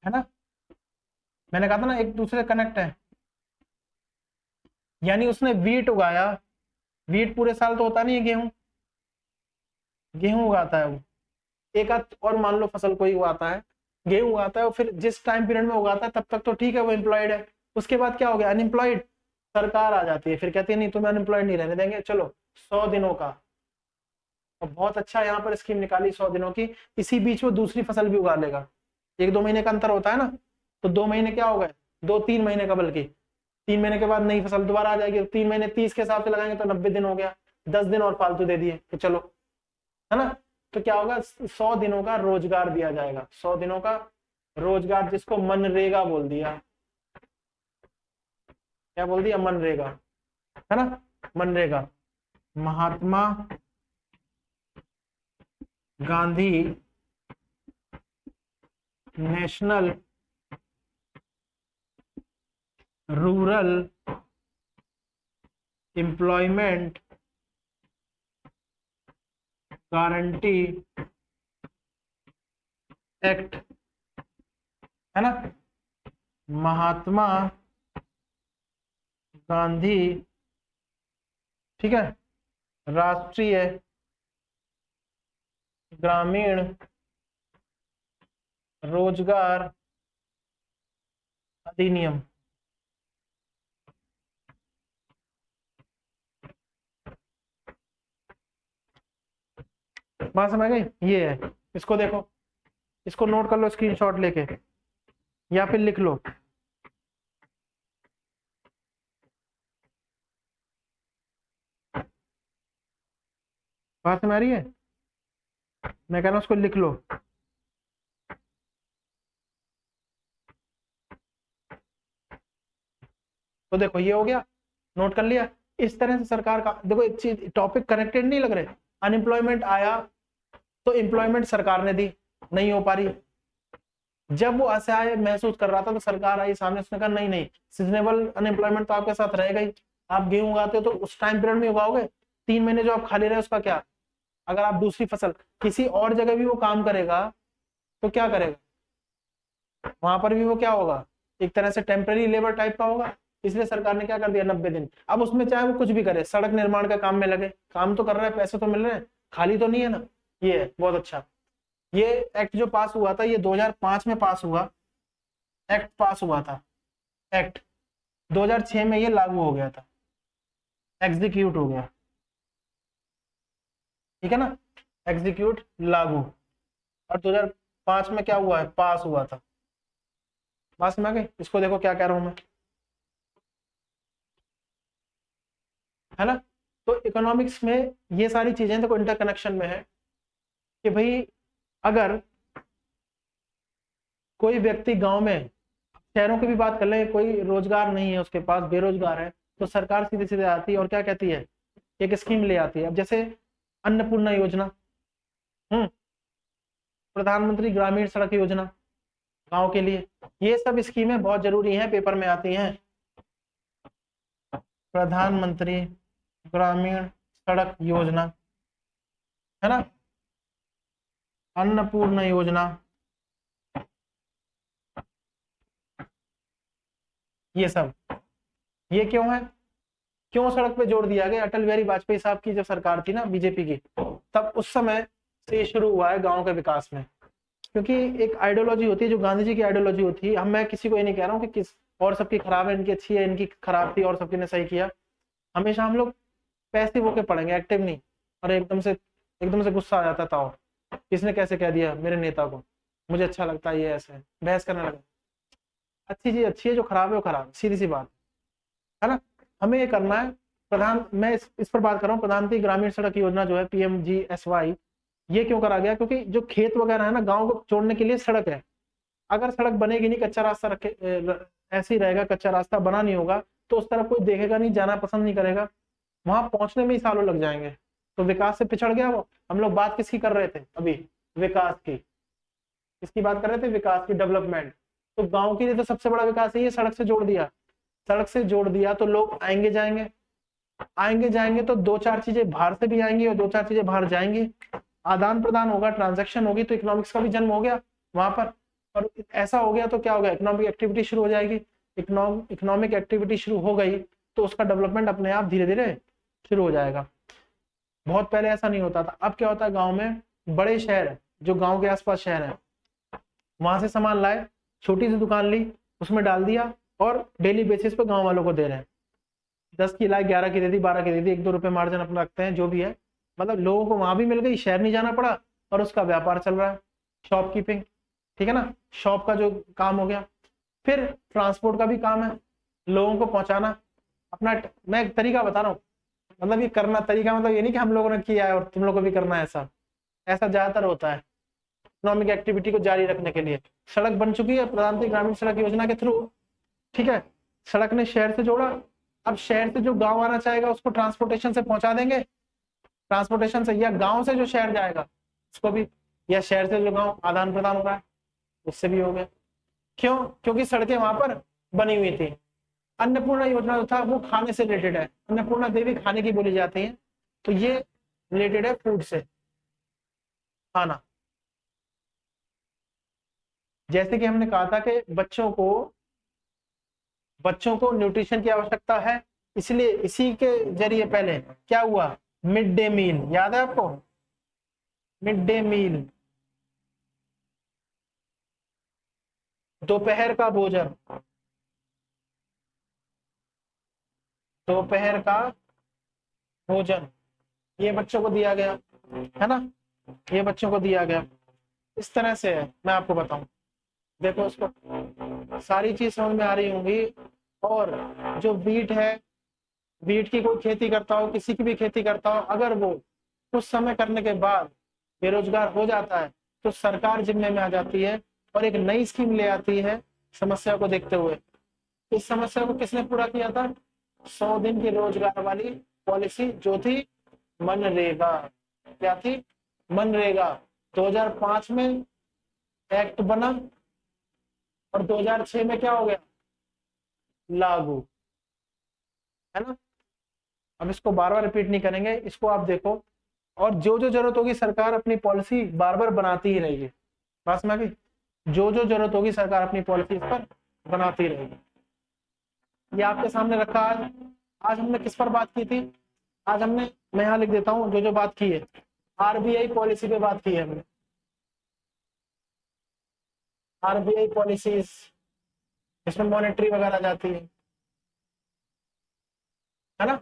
है ना? मैंने कहा था ना, एक दूसरे कनेक्ट है। यानी उसने वीट उगाया, वीट पूरे साल तो होता नहीं है, गेहूं, गेहूं उगाता है वो, एक आध और मान लो फसल कोई उगाता है, गेहूं उगाता है, और फिर जिस टाइम पीरियड में उगाता है तब तक तो ठीक है, वो एम्प्लॉयड है। उसके बाद क्या हो गया? अनएम्प्लॉयड। सरकार आ जाती है, फिर कहती है नहीं, तुम्हें अनएम्प्लॉयड नहीं रहने देंगे, चलो 100 दिनों का। और बहुत अच्छा यहाँ पर स्कीम निकाली 100 दिनों की। इसी बीच में दूसरी फसल भी उगा लेगा। 1-2 महीने का अंतर होता है ना, तो 2 महीने क्या हो गए? 2-3 महीने का, बल्कि 3 महीने के बाद नई फसल दोबारा आ जाएगी। 3 महीने 30 के हिसाब से लगाएंगे तो 90 दिन हो गया, 10 दिन और फालतू दे दिए कि चलो, है ना? तो क्या होगा? 100 दिनों का रोजगार दिया जाएगा। 100 दिनों का रोजगार, जिसको मनरेगा बोल दिया। क्या बोल दिया? मनरेगा, है ना? MNREGA, Mahatma Gandhi national rural employment guarantee act, है ना? महात्मा गांधी, ठीक है, राष्ट्रीय ग्रामीण रोजगार अधिनियम। बात समझ गई? ये है, इसको देखो, इसको नोट कर लो स्क्रीनशॉट लेके, या फिर लिख लो। बात समझ आ रही है? मैं कह रहा हूं उसको लिख लो। तो देखो ये हो गया, नोट कर लिया। इस तरह से सरकार का, देखो एक चीज, टॉपिक कनेक्टेड नहीं लग रहे। अनएम्प्लॉयमेंट आया तो एम्प्लॉयमेंट सरकार ने दी, नहीं हो पा रही। जब वो असहाय महसूस कर रहा था, तो सरकार आई सामने, उसने कहा नहीं नहीं, सीजनेबल अनएम्प्लॉयमेंट तो आपके साथ रहेगा ही। आप गेहूं उगाते हो तो उस टाइम पीरियड में उगाओगे, 3 महीने जो आप खाली रहे उसका क्या? अगर आप दूसरी फसल किसी और जगह भी वो काम करेगा तो क्या करेगा? वहां पर भी वो क्या होगा? एक तरह से टेम्पररी लेबर टाइप का होगा। इसलिए सरकार ने क्या कर दिया, 90 दिन। अब उसमें चाहे वो कुछ भी करे, सड़क निर्माण का काम में लगे, काम तो कर रहा है, पैसे तो मिल रहे हैं, खाली तो नहीं है ना। ये है बहुत अच्छा। ये एक्ट जो पास हुआ था ये 2005 में पास हुआ, एक्ट पास हुआ था, एक्ट 2006 में ये लागू हो गया था, एग्जीक्यूट हो गया, ठीक है ना, एग्जीक्यूट लागू, और 2005 में क्या हुआ है, पास हुआ था। बात समझ गई? इसको देखो क्या कह रहा हूं मैं, है ना। तो इकोनॉमिक्स में ये सारी चीजें देखो इंटरकनेक्शन में है कि भाई अगर कोई व्यक्ति गांव में, शहरों की भी बात कर लें, कोई रोजगार नहीं है उसके पास, बेरोजगार है, तो सरकार सीधे सीधे आती है और क्या कहती है, एक स्कीम ले आती है। अब जैसे अन्नपूर्णा योजना, प्रधानमंत्री ग्रामीण सड़क योजना गांव के लिए, ये सब स्कीमें बहुत जरूरी हैं, पेपर में आती हैं। प्रधानमंत्री ग्रामीण सड़क योजना, है ना, अन्नपूर्णा योजना, ये सब, ये क्यों है, क्यों सड़क पे जोड़ दिया गया? अटल बिहारी वाजपेयी साहब की जब सरकार थी ना बीजेपी की, तब उस समय से शुरू हुआ है गांव के विकास में। क्योंकि एक आइडियोलॉजी होती है जो गांधी जी की आइडियोलॉजी होती है, हम, मैं किसी को ये नहीं कह रहा हूँ कि किस और सबकी खराब है, इनकी अच्छी है, इनकी खराब थी और सबकी ने सही किया। हमेशा हम लोग पैसिव होके पढ़ेंगे, एक्टिव नहीं। और एकदम से गुस्सा आ जाता था, और किसने कैसे कह दिया मेरे नेता को, मुझे अच्छा लगता है ये ऐसे, बहस करने लगा। अच्छी चीज अच्छी है, जो खराब है वो खराब, सीधी सी बात है ना। हमें ये करना है। मैं इस पर बात कर रहा हूँ, प्रधानमंत्री ग्रामीण सड़क योजना जो है PMGSY, ये क्यों करा गया? क्योंकि जो खेत वगैरह है ना, गांव को जोड़ने के लिए सड़क है। अगर सड़क बनेगी नहीं, कच्चा रास्ता रखे ऐसे ही रहेगा, कच्चा रास्ता बना नहीं होगा, तो उस तरफ कोई देखेगा नहीं, जाना पसंद नहीं करेगा, वहां पहुंचने में ही सालों लग जाएंगे, तो विकास से पिछड़ गया वो। हम लोग बात किसकी कर रहे थे अभी? विकास की। किसकी बात कर रहे थे? विकास की, डेवलपमेंट। तो गांव के लिए तो सबसे बड़ा विकास है ये, सड़क से जोड़ दिया। सड़क से जोड़ दिया तो लोग आएंगे जाएंगे, आएंगे जाएंगे तो दो चार चीजें बाहर से भी आएंगी और दो चार चीजें बाहर जाएंगी, आदान प्रदान होगा, ट्रांजैक्शन होगी, तो इकोनॉमिक्स का भी जन्म हो गया वहां पर। और ऐसा हो गया तो क्या हो गया, इकोनॉमिक एक्टिविटी शुरू हो जाएगी। इकोनॉमिक एक्टिविटी शुरू हो गई तो उसका डेवलपमेंट अपने आप धीरे धीरे शुरू हो जाएगा। बहुत पहले ऐसा नहीं होता था। अब क्या होता है, गांव में बड़े शहर, जो गांव के आसपास शहर है, वहां से सामान लाए, छोटी सी दुकान ली, उसमें डाल दिया और डेली बेसिस पे गांव वालों को दे रहे हैं। 10 की लाई 11 की दे दी, 12 की दे दी, 1-2 रुपए मार्जिन अपना रखते हैं, जो भी है। मतलब लोगों को वहां भी मिल गई, शहर नहीं जाना पड़ा, और उसका व्यापार चल रहा है, शॉपकीपिंग, ठीक है ना, शॉप का जो काम हो गया। फिर ट्रांसपोर्ट का भी काम है, लोगों को पहुंचाना अपना। मैं एक तरीका बता रहा हूँ, मतलब ये करना तरीका, मतलब ये नहीं कि हम लोगों ने किया है और तुम लोगों को भी करना है, ऐसा ऐसा ज्यादातर होता है इकोनॉमिक एक्टिविटी को जारी रखने के लिए। सड़क बन चुकी है प्रधानमंत्री ग्रामीण सड़क योजना के थ्रू, ठीक है, सड़क ने शहर से जोड़ा। अब शहर से जो गांव आना चाहेगा उसको ट्रांसपोर्टेशन से पहुंचा देंगे, ट्रांसपोर्टेशन से, या गांव से जो शहर जाएगा उसको भी, या शहर से जो गांव आदान प्रदान हो रहा है उससे भी हो गया। क्यों? क्योंकि सड़कें वहां पर बनी हुई थी। अन्नपूर्णा योजना जो था वो खाने से रिलेटेड है, अन्नपूर्णा देवी खाने की बोली जाती है, तो ये रिलेटेड है फूड से, खाना। जैसे कि हमने कहा था कि बच्चों को न्यूट्रिशन की आवश्यकता है, इसलिए इसी के जरिए पहले क्या हुआ, मिड डे मील, याद है आपको? मिड डे मील, दोपहर का भोजन, दोपहर का भोजन, ये बच्चों को दिया गया, है ना, ये बच्चों को दिया गया। इस तरह से है, मैं आपको बताऊं, देखो उसको सारी चीज समझ में आ रही होंगी। और जो बीट है, बीट की कोई खेती करता हो, किसी की भी खेती करता हो, अगर वो कुछ समय करने के बाद बेरोजगार हो जाता है तो सरकार जिम्मे में आ जाती है और एक नई स्कीम ले आती है समस्या को देखते हुए। इस समस्या को किसने पूरा किया था? 100 दिन की रोजगार वाली पॉलिसी जो थी मनरेगा। क्या थी? मनरेगा। 2005 में एक्ट बना और 2006 में क्या हो गया? लागू, है ना। अब इसको बार बार रिपीट नहीं करेंगे, इसको आप देखो, और जो जो जरूरत होगी सरकार अपनी पॉलिसी बार बार बनाती ही रहेगी। बात समझ गई? जो जो जरूरत होगी सरकार अपनी पॉलिसी पर बनाती रहेगी। ये आपके सामने रखा है। आज हमने किस पर बात की थी? आज हमने, मैं यहाँ लिख देता हूँ जो जो बात की है, RBI पॉलिसी पे बात की है हमने। आरबीआई पॉलिसीज, इसमें मॉनेटरी वगैरह आ जाती है ना,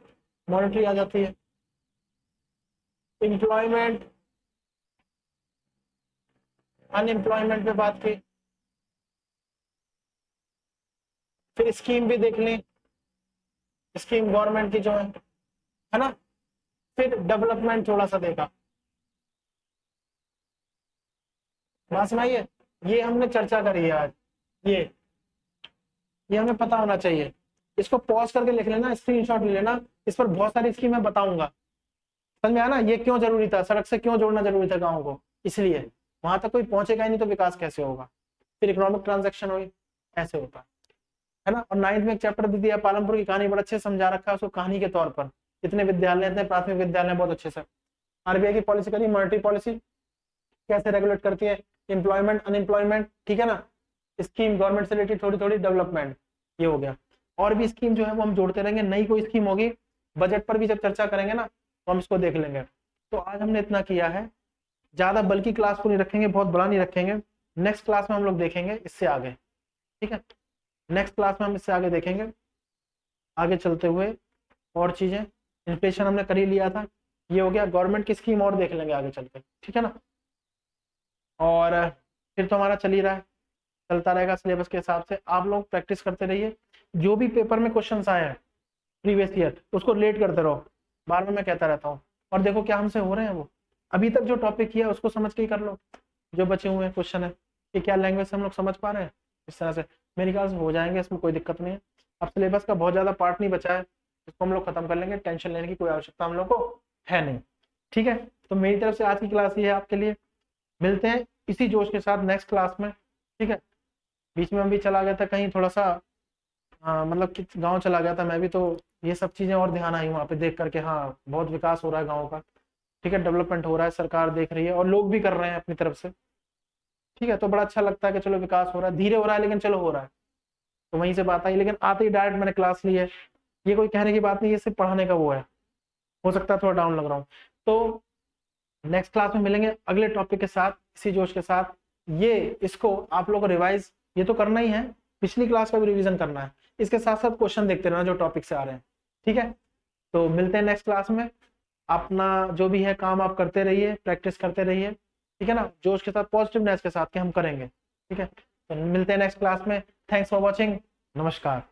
मॉनेटरी आ जाती है। एम्प्लॉयमेंट, अनएम्प्लॉयमेंट पे बात की, फिर स्कीम भी देख लें, स्कीम गवर्नमेंट की जो है ना, फिर डेवलपमेंट थोड़ा सा देखा। बात सुनाइए, ये हमने चर्चा करी है आज, ये हमें पता होना चाहिए। इसको पॉज करके लिख लेना, स्क्रीनशॉट ले लेना, इस पर बहुत सारी स्कीम मैं बताऊंगा। समझ में आया ना, ये क्यों जरूरी था, सड़क से क्यों जोड़ना जरूरी था गाँव को, इसलिए वहां तक कोई पहुंचेगा ही नहीं तो विकास कैसे होगा। फिर इकोनॉमिक ट्रांजेक्शन हुई, ऐसे होता है ना। और 9th में एक चैप्टर भी दिया पालमपुर की कहानी, बड़ा अच्छे से समझा रखा है उसको कहानी के तौर पर। इतने विद्यालय, इतने प्राथमिक विद्यालय, बहुत अच्छे से। आरबीआई की पॉलिसी करी, मॉनेटरी पॉलिसी कैसे रेगुलेट करती है, एम्प्लॉयमेंट अनएम्प्लॉयमेंट, ठीक है ना, स्कीम गवर्नमेंट से रिलेटेड, थोड़ी थोड़ी डेवलपमेंट, ये हो गया। और भी स्कीम जो है वो हम जोड़ते रहेंगे, नई कोई स्कीम होगी बजट पर भी जब चर्चा करेंगे ना तो हम इसको देख लेंगे। तो आज हमने इतना किया है, ज्यादा बल्कि क्लास को नहीं रखेंगे, बहुत बड़ा नहीं रखेंगे। नेक्स्ट क्लास में हम लोग देखेंगे इससे आगे, ठीक है, नेक्स्ट क्लास में हम इससे आगे देखेंगे, आगे चलते हुए और चीजें। इन्फ्लेशन हमने कर ही लिया था, ये हो गया। गवर्नमेंट की स्कीम और देख लेंगे आगे चलते, ठीक है ना। और फिर तो हमारा चल ही रहा है, चलता रहेगा सिलेबस के हिसाब से। आप लोग प्रैक्टिस करते रहिए, जो भी पेपर में क्वेश्चंस आए हैं प्रीवियस ईयर उसको रिलेट करते रहो, बार बार मैं कहता रहता हूँ। और देखो क्या हमसे हो रहे हैं वो, अभी तक जो टॉपिक किया उसको समझ के ही कर लो। जो बचे हुए क्वेश्चन है कि क्या लैंग्वेज से हम लोग समझ पा रहे हैं, इस तरह से मेरे ख्याल से हो जाएंगे, इसमें कोई दिक्कत नहीं है। अब सिलेबस का बहुत ज्यादा पार्ट नहीं बचा है, इसको हम लोग खत्म कर लेंगे, टेंशन लेने की कोई आवश्यकता हम लोग को है नहीं, ठीक है। तो मेरी तरफ से आज की क्लास ये है आपके लिए, मिलते हैं इसी जोश के साथ नेक्स्ट क्लास में, ठीक है। बीच में हम भी चला गया था कहीं थोड़ा सा, मतलब कि गांव चला गया था मैं भी, तो ये सब चीजें और ध्यान आई वहाँ पे देख करके, हाँ बहुत विकास हो रहा है गाँव का, ठीक है, डेवलपमेंट हो रहा है, सरकार देख रही है और लोग भी कर रहे हैं अपनी तरफ से, ठीक है। तो बड़ा अच्छा लगता है कि चलो विकास हो रहा है, धीरे हो रहा है लेकिन चलो हो रहा है। तो वहीं से बात आई, लेकिन आते ही डायरेक्ट मैंने क्लास ली है, ये कोई कहने की बात नहीं, ये सिर्फ पढ़ाने का वो है, हो सकता है थोड़ा डाउन लग रहा हूँ। तो नेक्स्ट क्लास में मिलेंगे अगले टॉपिक के साथ, इसी जोश के साथ। ये इसको आप लोग को रिवाइज ये तो करना ही है, पिछली क्लास का भी रिवीजन करना है, इसके साथ साथ क्वेश्चन देखते रहना जो टॉपिक से आ रहे हैं, ठीक है। तो मिलते हैं नेक्स्ट क्लास में, अपना जो भी है काम आप करते रहिए, प्रैक्टिस करते रहिए, ठीक है ना, जोश के साथ, पॉजिटिवनेस के साथ कि हम करेंगे, ठीक है। तो मिलते हैं नेक्स्ट क्लास में, थैंक्स फॉर वॉचिंग, नमस्कार।